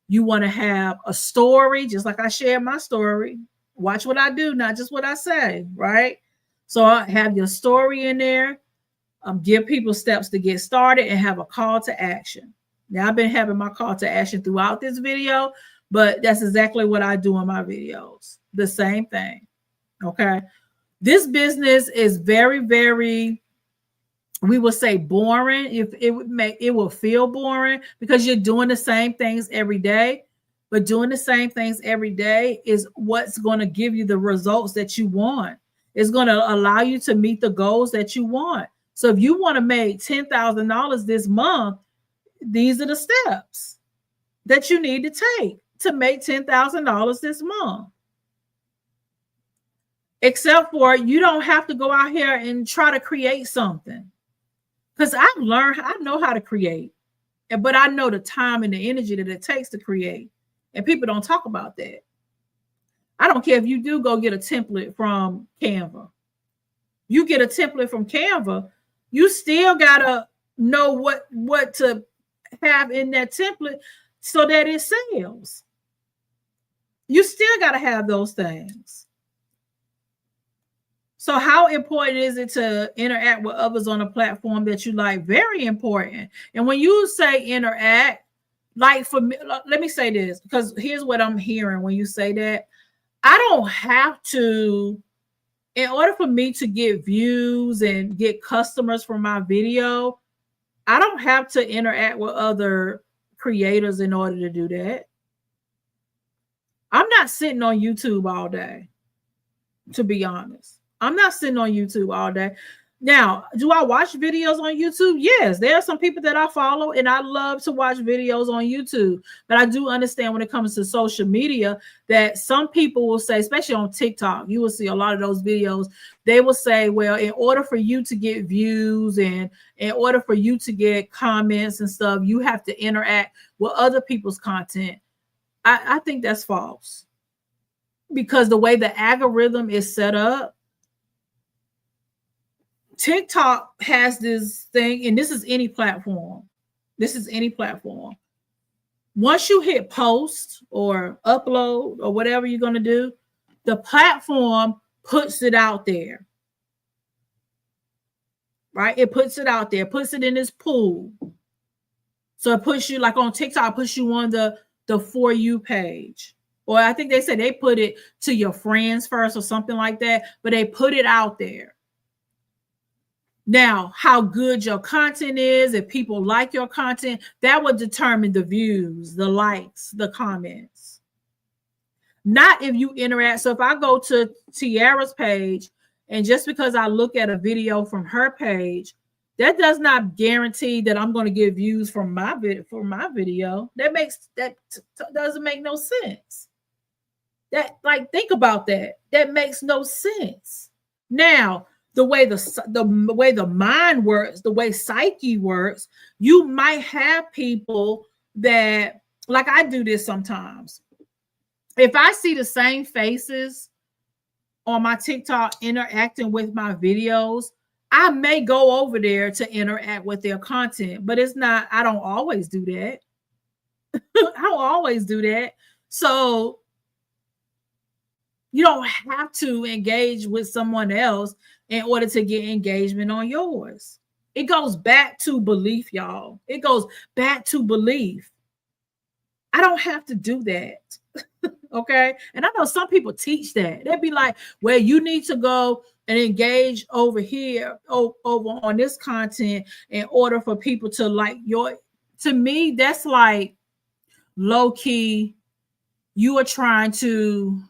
You want to have a story, just like I share my story. Watch what I do, not just what I say, right? So I have your story in there. Give people steps to get started and have a call to action. Now, I've been having my call to action throughout this video, but that's exactly what I do in my videos. The same thing. Okay. This business is very, very, we will say boring. If it will feel boring because you're doing the same things every day. But doing the same things every day is what's going to give you the results that you want. It's going to allow you to meet the goals that you want. So if you want to make $10,000 this month, these are the steps that you need to take to make $10,000 this month. Except for you don't have to go out here and try to create something. Because I've learned, I know how to create, but I know the time and the energy that it takes to create. And people don't talk about that. I don't care if you do go get a template from Canva. You get a template from Canva, you still gotta know what to have in that template so that it sells. You still got to have those things. So how important is it to interact with others on a platform that you like? Very important. And when you say interact, like for me, let me say this, because here's what I'm hearing when you say that. I don't have to, in order for me to get views and get customers for my video, I don't have to interact with other creators in order to do that. I'm not sitting on YouTube all day, to be honest. I'm not sitting on YouTube all day. Now, do I watch videos on YouTube? Yes, there are some people that I follow and I love to watch videos on YouTube. But I do understand when it comes to social media that some people will say, especially on TikTok, you will see a lot of those videos. They will say, well, in order for you to get views and in order for you to get comments and stuff, you have to interact with other people's content. I think that's false. Because the way the algorithm is set up, TikTok has this thing, and this is any platform. This is any platform. Once you hit post or upload or whatever you're going to do, the platform puts it out there. Right? It puts it out there, puts it in this pool. So it puts you, like on TikTok, puts you on the For You page. Or I think they said they put it to your friends first or something like that, but they put it out there. Now, how good your content is, if people like your content, that would determine the views, the likes, the comments. Not if you interact. So if I go to Tiara's page, and just because I look at a video from her page, that does not guarantee that I'm going to get views from my video. That doesn't make no sense. That, like, think about that. That makes no sense. Now, the way the mind works, the way psyche works, you might have people that, like I do this sometimes. If I see the same faces on my TikTok interacting with my videos, I may go over there to interact with their content, but I don't always do that. I don't always do that. So you don't have to engage with someone else in order to get engagement on yours. It goes back to belief, y'all. It goes back to belief. I don't have to do that. Okay. And I know some people teach that. They'd be like, well, you need to go and engage over here, over on this content in order for people to like your. To me, that's like low key. You are trying to,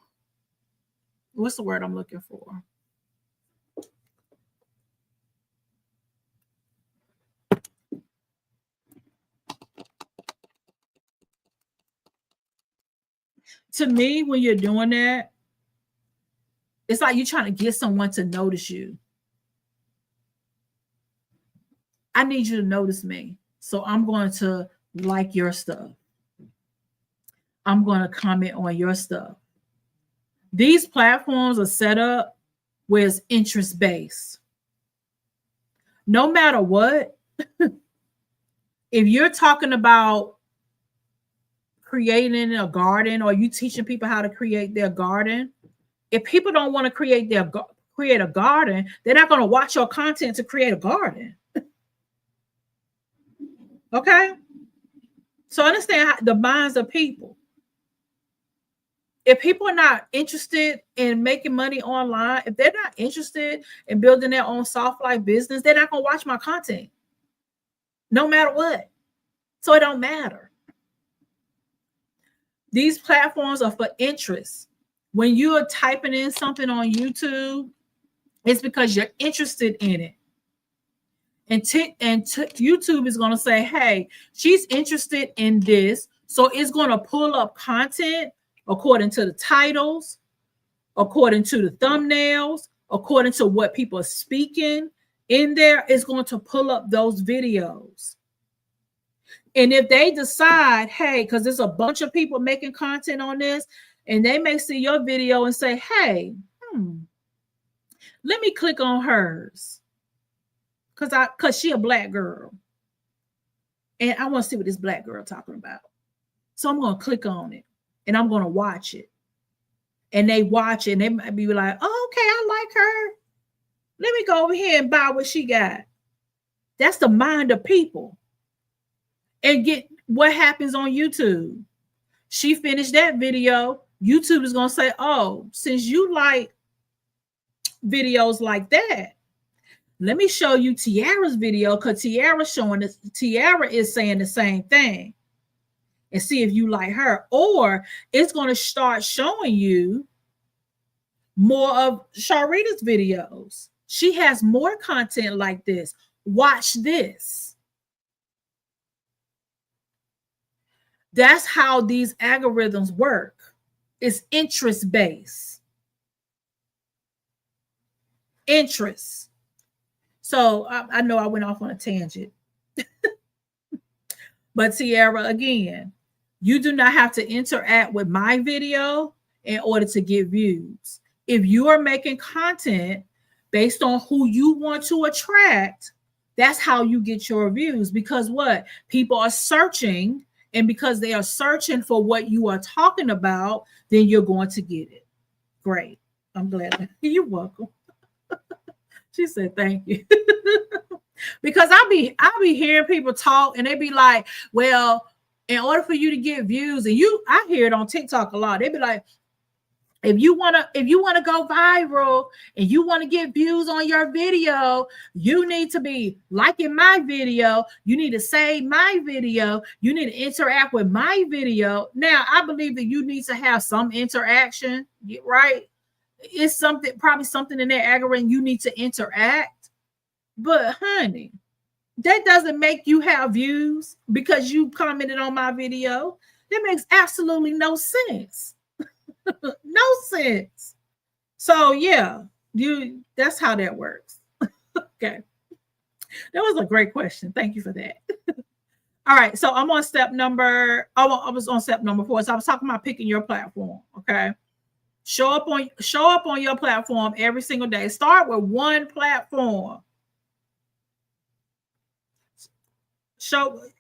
what's the word I'm looking for? To me, when you're doing that, it's like you're trying to get someone to notice you. I need you to notice me. So I'm going to like your stuff. I'm going to comment on your stuff. These platforms are set up where it's interest based. No matter what, if you're talking about creating a garden or you teaching people how to create their garden, if people don't want to create a garden, they're not going to watch your content to create a garden. Okay? So understand the minds of people. If people are not interested in making money online, if they're not interested in building their own soft life business, they're not going to watch my content no matter what. So it don't matter. These platforms are for interest. When you are typing in something on YouTube, it's because you're interested in it. And YouTube is going to say, hey, she's interested in this. So it's going to pull up content according to the titles, according to the thumbnails, according to what people are speaking in there. It's going to pull up those videos. And if they decide, hey, because there's a bunch of people making content on this, and they may see your video and say, hey, let me click on hers. Because she a black girl. and I want to see what this black girl talking about. So I'm going to click on it and I'm going to watch it. And they watch it and they might be like, oh, okay, I like her. Let me go over here and buy what she got. That's the mind of people. And get what happens on YouTube. She finished that video. YouTube is going to say, oh, since you like videos like that, let me show you Tiara's video, because Tiara is saying the same thing, and see if you like her. Or it's going to start showing you more of Sharita's videos. She has more content like this. Watch this. That's how these algorithms work. It's interest-based. Interest. So I know I went off on a tangent. But Tiara, again, you do not have to interact with my video in order to get views. If you are making content based on who you want to attract, that's how you get your views. Because what? People are searching, and because they are searching for what you are talking about, then you're going to get it. Great. I'm glad. You're welcome. She said, thank you. Because I'll be hearing people talk and they be like, well, in order for you to get views, and I hear it on TikTok a lot. They be like, if you want to go viral and you want to get views on your video, you need to be liking my video. You need to save my video. You need to interact with my video. Now, I believe that you need to have some interaction, right? It's probably something in that algorithm you need to interact. But honey, that doesn't make you have views because you commented on my video. That makes absolutely no sense. No sense. So yeah, that's how that works. Okay. That was a great question. Thank you for that. All right. So I'm on I was on step number 4. So I was talking about picking your platform. Okay. Show up on your platform every single day. Start with one platform.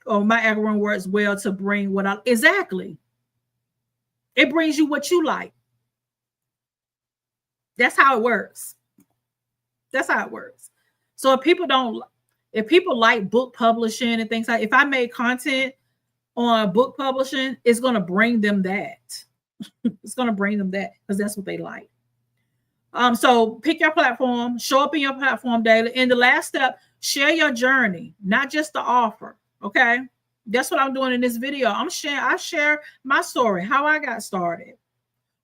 My algorithm works well to bring exactly. It brings you what you like. That's how it works. That's how it works. So if people like book publishing and things like, if I made content on book publishing, it's going to bring them that. It's going to bring them that because that's what they like. So pick your platform, show up in your platform daily. And the last step, share your journey, not just the offer. Okay. That's what I'm doing in this video. I share my story, how I got started.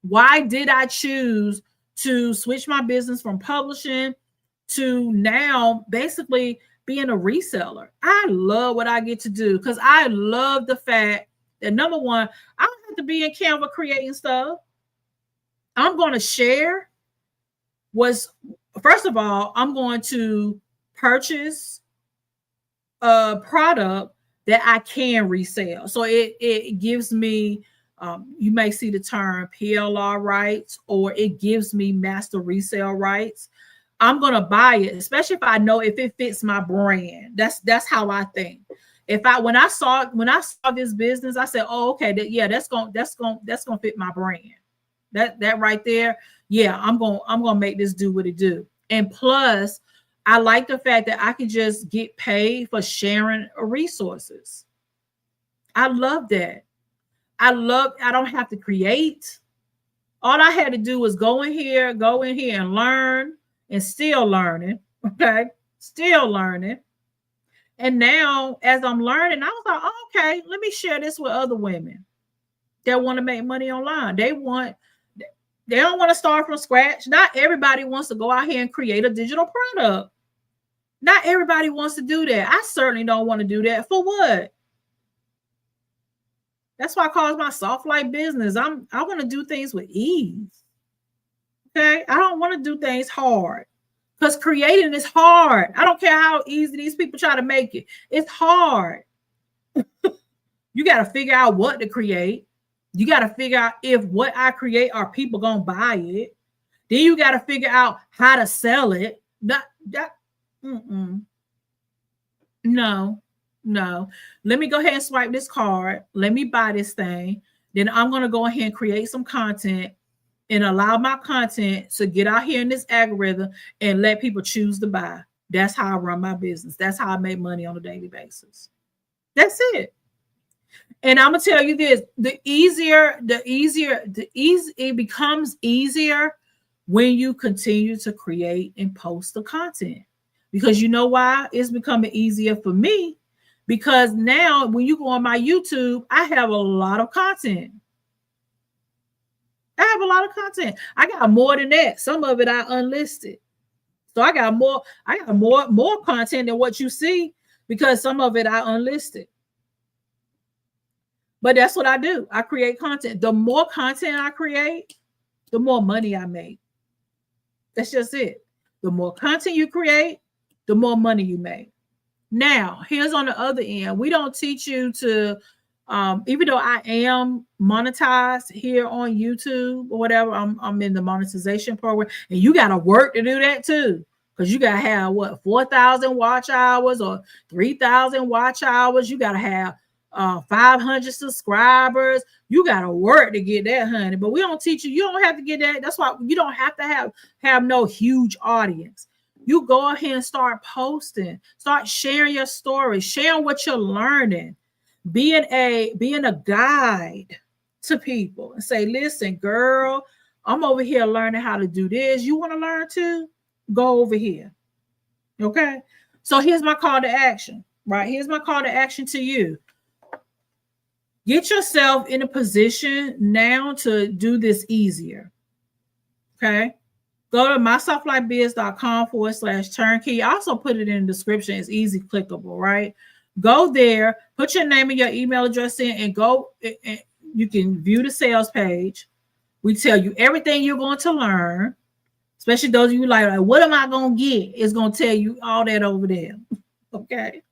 Why did I choose to switch my business from publishing to now basically being a reseller? I love what I get to do because I love the fact that, number one, I don't have to be in Canva creating stuff. I'm going to share first of all, I'm going to purchase a product that I can resell. So it gives me, you may see the term PLR rights, or it gives me master resale rights. I'm going to buy it, especially if it fits my brand. That's how I think. When I saw this business, I said, oh, okay, that's going to fit my brand. That right there. Yeah, I'm going to make this do what it do. And plus, I like the fact that I can just get paid for sharing resources. I love that. I don't have to create. All I had to do was go in here and learn, and still learning. Okay. Still learning. And now as I'm learning, I was like, oh, okay, let me share this with other women that want to make money online. They don't want to start from scratch. Not everybody wants to go out here and create a digital product. Not everybody wants to do that. I certainly don't want to do that. For what? That's why I call it my soft life business. I want to do things with ease. Okay? I don't want to do things hard. Because creating is hard. I don't care how easy these people try to make it. It's hard. You got to figure out what to create. You got to figure out if what I create, are people going to buy it. Then you got to figure out how to sell it. No. No. Let me go ahead and swipe this card. Let me buy this thing. Then I'm going to go ahead and create some content and allow my content to get out here in this algorithm and let people choose to buy. That's how I run my business. That's how I make money on a daily basis. That's it. And I'm gonna tell you this: it becomes easier when you continue to create and post the content. Because you know why? It's becoming easier for me. Because now when you go on my YouTube, I have a lot of content. I got more than that. Some of it I unlisted. So I got more content than what you see because some of it I unlisted. But that's what I do. I create content. The more content I create, the more money I make. That's just it. The more content you create, the more money you make. Now, here's on the other end. We don't teach you to, even though I am monetized here on YouTube or whatever, I'm in the monetization program, and you got to work to do that too. Because you got to have what, 4,000 watch hours or 3,000 watch hours. You got to have 500 subscribers. You got to work to get that, honey. But we don't teach you. You don't have to get that. That's why you don't have to have no huge audience. You go ahead and start posting, start sharing your stories, sharing what you're learning, being a guide to people and say, listen, girl, I'm over here learning how to do this. You want to learn too? Go over here. Okay. So here's my call to action, right? Here's my call to action to you. Get yourself in a position now to do this easier. Okay. Go to mysoftlibebiz.com/turnkey. I also put it in the description. It's easy clickable, right? Go there, put your name and your email address in, and go. And you can view the sales page. We tell you everything you're going to learn, especially those of you like what am I going to get? It's going to tell you all that over there. Okay.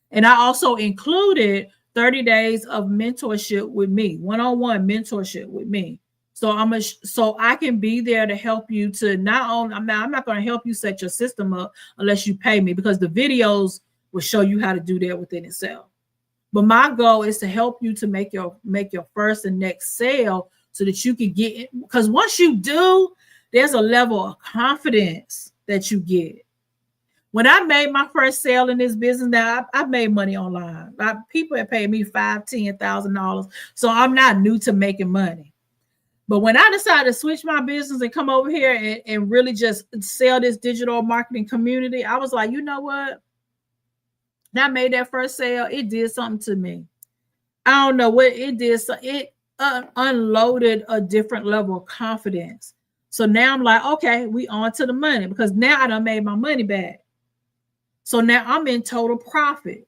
And I also included 30 days of mentorship with me, one-on-one mentorship with me. So I can be there to help you to not only, I'm not going to help you set your system up unless you pay me, because the videos will show you how to do that within itself. But my goal is to help you to make your first and next sale so that you can get it. Because once you do, there's a level of confidence that you get. When I made my first sale in this business, now I made money online. People have paid me $5,000, $10,000. So I'm not new to making money. But when I decided to switch my business and come over here and really just sell this digital marketing community, I was like, you know what? When I made that first sale, it did something to me. I don't know what it did. So it unloaded a different level of confidence. So now I'm like, okay, we on to the money, because now I done made my money back. So now I'm in total profit.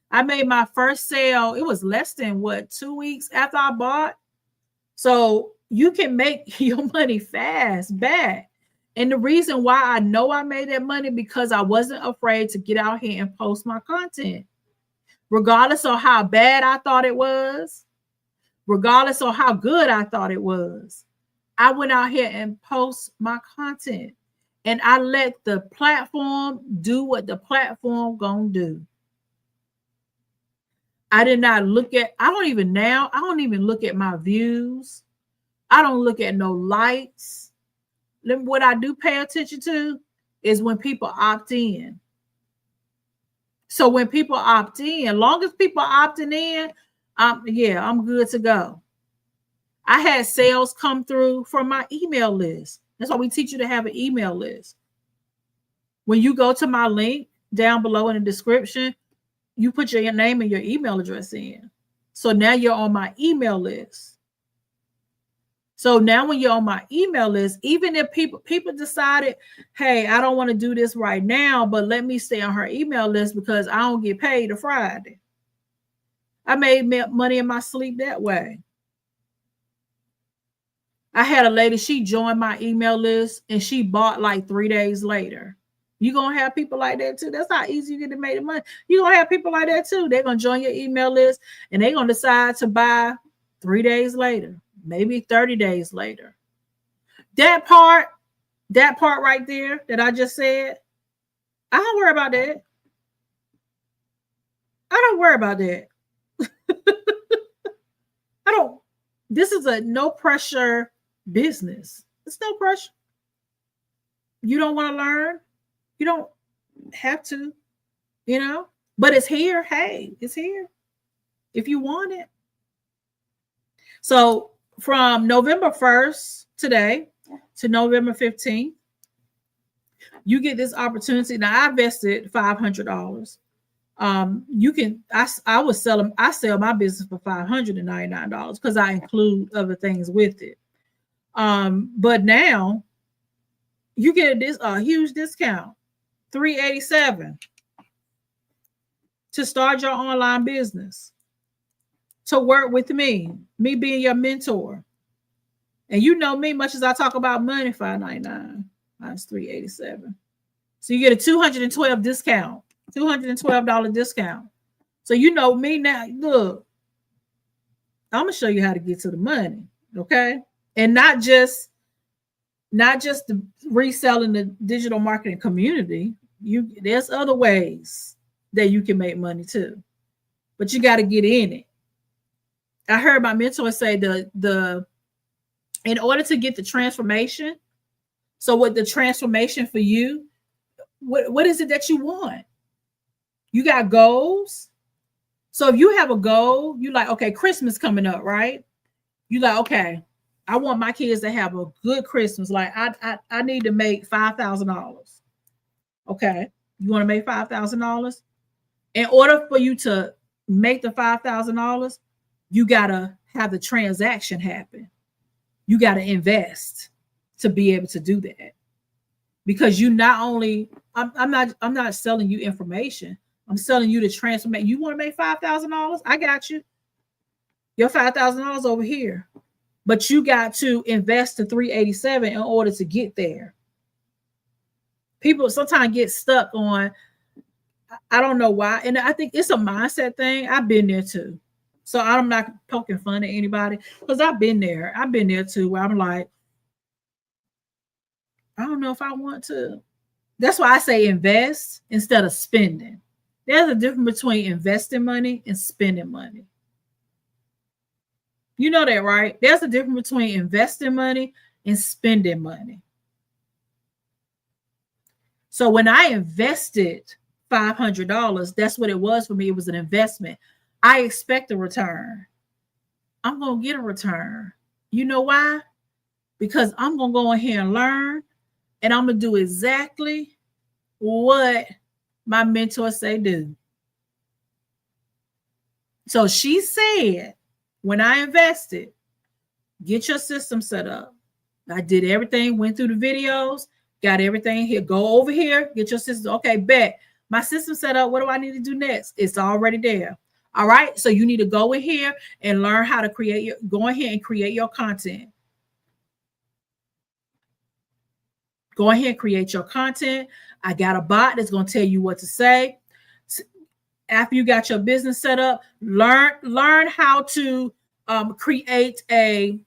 I made my first sale. It was less than 2 weeks after I bought. So you can make your money fast back. And the reason why I know I made that money, because I wasn't afraid to get out here and post my content. Regardless of how bad I thought it was, regardless of how good I thought it was, I went out here and post my content. And I let the platform do what the platform gonna do. I did not look at, I don't even look at my views. I don't look at no likes. What I do pay attention to is when people opt in. So when people opt in, long as people opting in, I'm good to go. I had sales come through from my email list. That's why we teach you to have an email list. When you go to my link down below in the description, you put your name and your email address in. So now you're on my email list. So now when you're on my email list, even if people decided, hey, I don't want to do this right now, but let me stay on her email list because I don't get paid a Friday. I made money in my sleep that way. I had a lady, she joined my email list and she bought like 3 days later. You're going to have people like that too. That's how easy you get to make the money. You're going to have people like that too. They're going to join your email list and they're going to decide to buy 3 days later, maybe 30 days later. That part right there that I just said, I don't worry about that. I don't worry about that. I don't. This is a no pressure business. It's no pressure. You don't want to learn. You don't have to, but it's here. Hey, it's here if you want it. So from November 1st today to November 15th, you get this opportunity. Now I invested $500. You can, I would sell them. I sell my business for $599 because I include other things with it. But now you get this huge discount, $387 to start your online business, to work with me being your mentor. And you know me, much as I talk about money, $599 minus $387. So you get a $212 discount, $212 discount. So you know me now. Look, I'm gonna show you how to get to the money, okay? And not just the reselling the digital marketing community. There's other ways that you can make money too, but you got to get in it. I heard my mentor say in order to get the transformation. So what the transformation for you? What is it that you want? You got goals. So if you have a goal, you like, okay, Christmas coming up, right? You like, okay, I want my kids to have a good Christmas. Like I need to make $5,000. Okay, you want to make $5,000? In order for you to make the $5,000, you gotta have the transaction happen. You gotta invest to be able to do that. Because you not only, I'm not selling you information. I'm selling you the transformation. You want to make $5,000? I got you. Your $5,000 over here. But you got to invest the $387 in order to get there. People sometimes get stuck on, I don't know why. And I think it's a mindset thing. I've been there too. So I'm not poking fun at anybody because I've been there. I've been there too, where I'm like, I don't know if I want to. That's why I say invest instead of spending. There's a difference between investing money and spending money. You know that, right? There's a difference between investing money and spending money. So when I invested $500, that's what it was for me. It was an investment. I expect a return. I'm going to get a return. You know why? Because I'm going to go in here and learn, and I'm going to do exactly what my mentor say do. So she said, when I invested, get your system set up. I did everything, went through the videos, got everything here. Go over here, get your system. Okay, bet. My system set up. What do I need to do next? It's already there. All right. So you need to go in here and learn how to go ahead and create your content. Go ahead and create your content. I got a bot that's going to tell you what to say. After you got your business set up, learn how to create a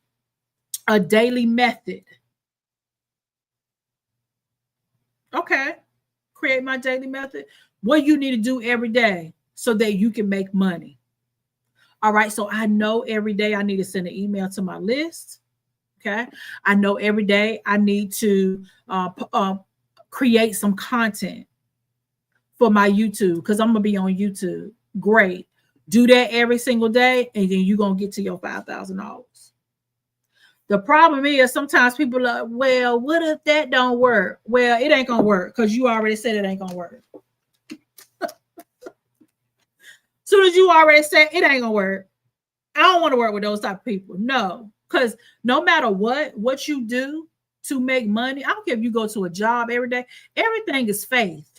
daily method. Okay. Create my daily method. What you need to do every day so that you can make money. All right. So I know every day I need to send an email to my list. Okay. I know every day I need to create some content for my YouTube because I'm going to be on YouTube. Great. Do that every single day, and then you're going to get to your $5,000. The problem is sometimes people are like, well, what if that don't work? Well, it ain't going to work because you already said it ain't going to work. Soon as you already said it ain't going to work, I don't want to work with those type of people. No, because no matter what you do to make money, I don't care if you go to a job every day, everything is faith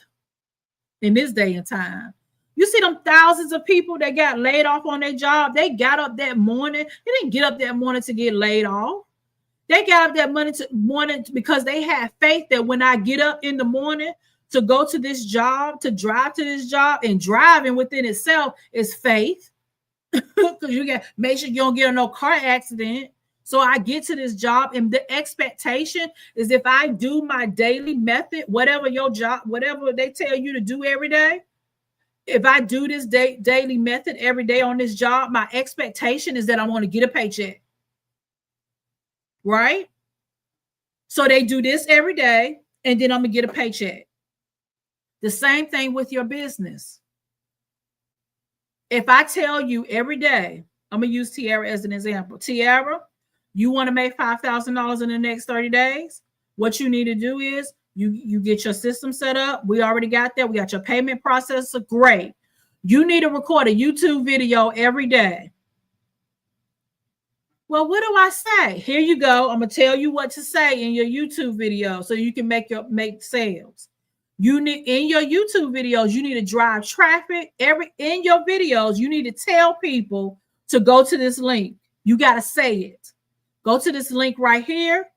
in this day and time. You see them thousands of people that got laid off on their job. They got up that morning. They didn't get up that morning to get laid off. They got up that morning because they had faith that when I get up in the morning to go to this job, to drive to this job, and driving within itself is faith. Because you got make sure you don't get in no car accident. So I get to this job, and the expectation is if I do my daily method, whatever your job, whatever they tell you to do every day, If I do this daily method every day on this job, my expectation is that I want to get a paycheck. Right? So they do this every day, and then I'm going to get a paycheck. The same thing with your business. If I tell you every day, I'm going to use Tiara as an example. Tiara, you want to make $5,000 in the next 30 days? What you need to do is you get your system set up. We already got that. We got your payment processor. Great. You need to record a YouTube video every day. Well, what do I say? Here you go. I'm going to tell you what to say in your YouTube video so you can make sales. You need in your YouTube videos, you need to drive traffic. In your videos, you need to tell people to go to this link. You got to say it. Go to this link right here.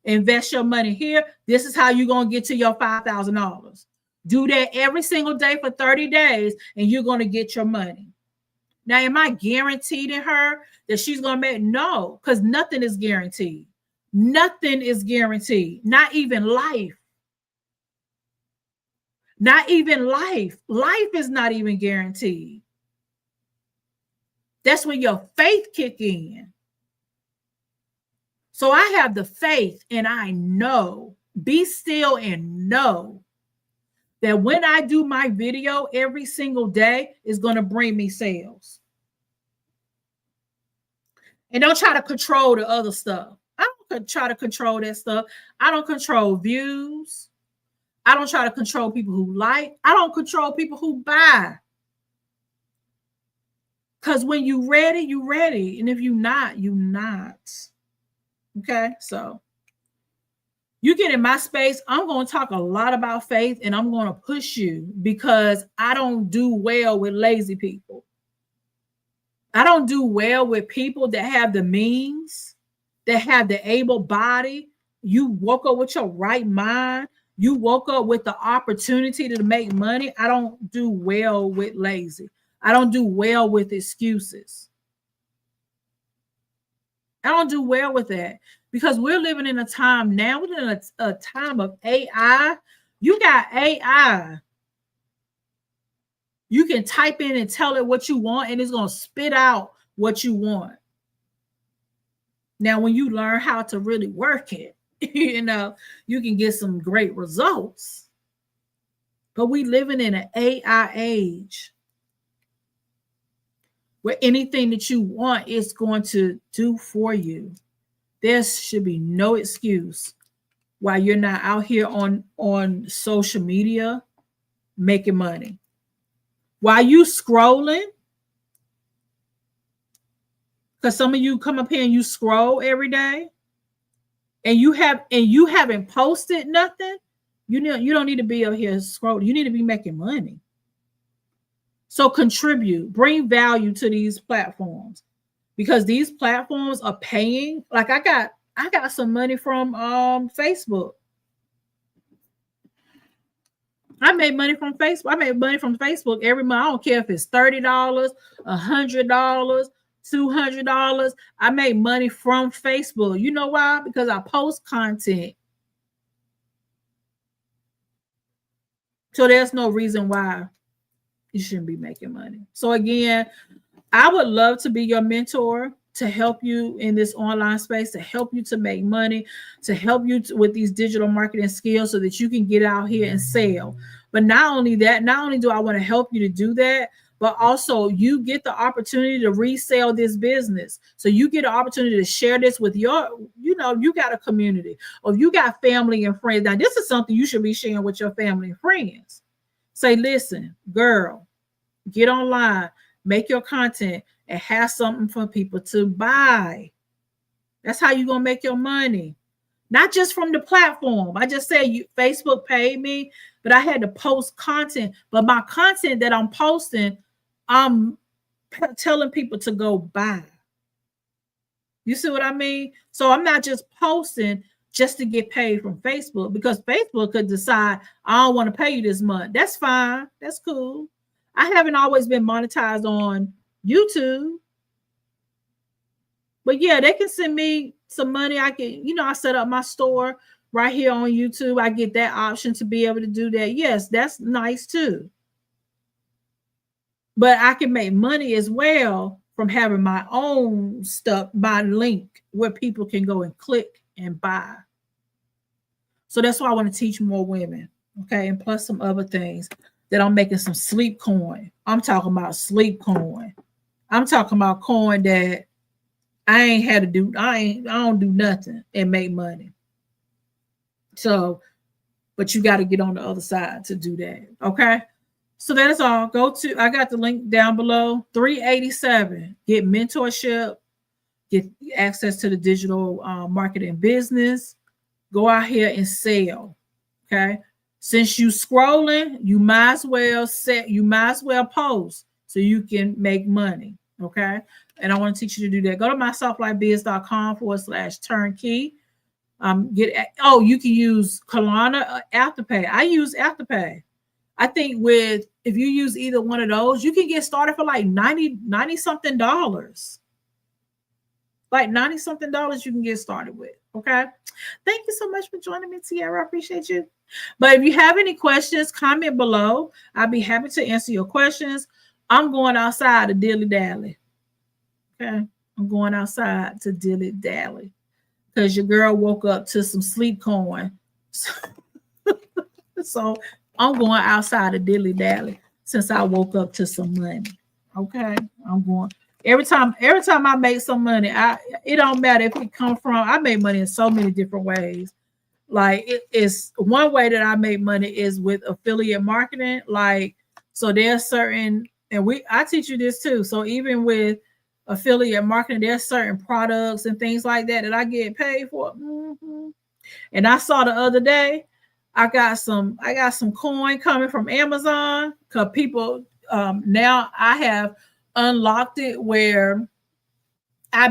Invest your money here. This is how you're going to get to your $5,000. Do that every single day for 30 days, and you're going to get your money. Now, am I guaranteeing her that she's going to make? No, because nothing is guaranteed. Nothing is guaranteed. Not even life. Not even life. Life is not even guaranteed. That's when your faith kick in. So I have the faith, and I know, be still and know that when I do my video every single day, it's going to bring me sales. And don't try to control the other stuff. I don't try to control that stuff. I don't control views. I don't try to control people who like. I don't control people who buy. Because when you ready, you ready. And if you not, you not. Okay, so you get in my space, I'm going to talk a lot about faith, and I'm going to push you because I don't do well with lazy people. I don't do well with people that have the means, that have the able body. You woke up with your right mind. You woke up with the opportunity to make money. I don't do well with lazy. I don't do well with excuses. I don't do well with that because we're living in a time now. We're in a time of AI. You got AI. You can type in and tell it what you want, and it's going to spit out what you want. Now, when you learn how to really work it, you can get some great results. But we living in an AI age where anything that you want is going to do for you. There should be no excuse why you're not out here on social media making money. While you scrolling, because some of you come up here and you scroll every day, and you haven't posted nothing, you don't need to be out here scrolling. You need to be making money. So contribute, bring value to these platforms, because these platforms are paying. Like I got some money from Facebook. I made money from Facebook. I made money from Facebook every month. I don't care if it's $30, $100, $200. I made money from Facebook. You know why? Because I post content. So there's no reason why you shouldn't be making money. So again, I would love to be your mentor, to help you in this online space, to help you to make money, to help you with these digital marketing skills so that you can get out here and sell. But not only that, not only do I want to help you to do that, but also you get the opportunity to resell this business. So you get an opportunity to share this with you got a community, or you got family and friends. Now, this is something you should be sharing with your family and friends. Say, listen, girl, get online, make your content, and have something for people to buy. That's how you're going to make your money. Not just from the platform. I just said Facebook paid me, but I had to post content. But my content that I'm posting, I'm telling people to go buy. You see what I mean? So I'm not just posting just to get paid from Facebook, because Facebook could decide, I don't want to pay you this month. That's fine. That's cool. I haven't always been monetized on YouTube. But yeah, they can send me some money. I can, I set up my store right here on YouTube. I get that option to be able to do that. Yes, that's nice too. but I can make money as well from having my own stuff, my link where people can go and click and buy. So that's why I want to teach more women. Okay. And plus some other things that I'm making some sleep coin. I'm talking about sleep coin. I'm talking about coin that I ain't had to do, I don't do nothing and make money. So, but you got to get on the other side to do that. Okay. So that is all. Go to, I got the link down below. 387. Get mentorship, get access to the digital marketing business. Go out here and sell. Okay. Since you scrolling, you might as well post so you can make money. Okay. And I want to teach you to do that. Go to mysoftlibebiz.com/turnkey. You can use Klarna, Afterpay. I use Afterpay. I think if you use either one of those, you can get started for like 90 something dollars. Like 90 something dollars you can get started with. Okay. Thank you so much for joining me, Tiara. I appreciate you. But if you have any questions, comment below. I'll be happy to answer your questions. I'm going outside to dilly dally. Okay. I'm going outside to dilly dally because your girl woke up to some sleep coin. So I'm going outside to dilly dally since I woke up to some money. Okay. I'm going. Every time I make some money, it don't matter if it come from, I make money in so many different ways. Like it's one way that I make money is with affiliate marketing. Like, so there's certain, and I teach you this too. So even with affiliate marketing, there's certain products and things like that I get paid for. Mm-hmm. And I saw the other day, I got some coin coming from Amazon because people now I have unlocked it where I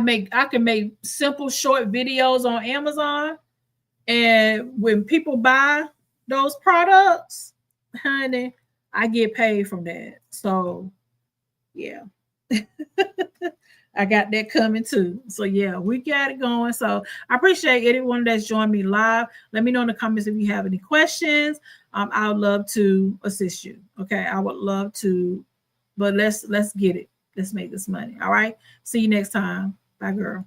can make simple short videos on Amazon, and when people buy those products, honey, I get paid from that. So yeah. I got that coming too. So yeah, we got it going. So I appreciate anyone that's joined me live. Let me know in the comments if you have any questions. I would love to assist you. Okay, I would love to, but let's get it. Let's make this money. All right. See you next time. Bye, girl.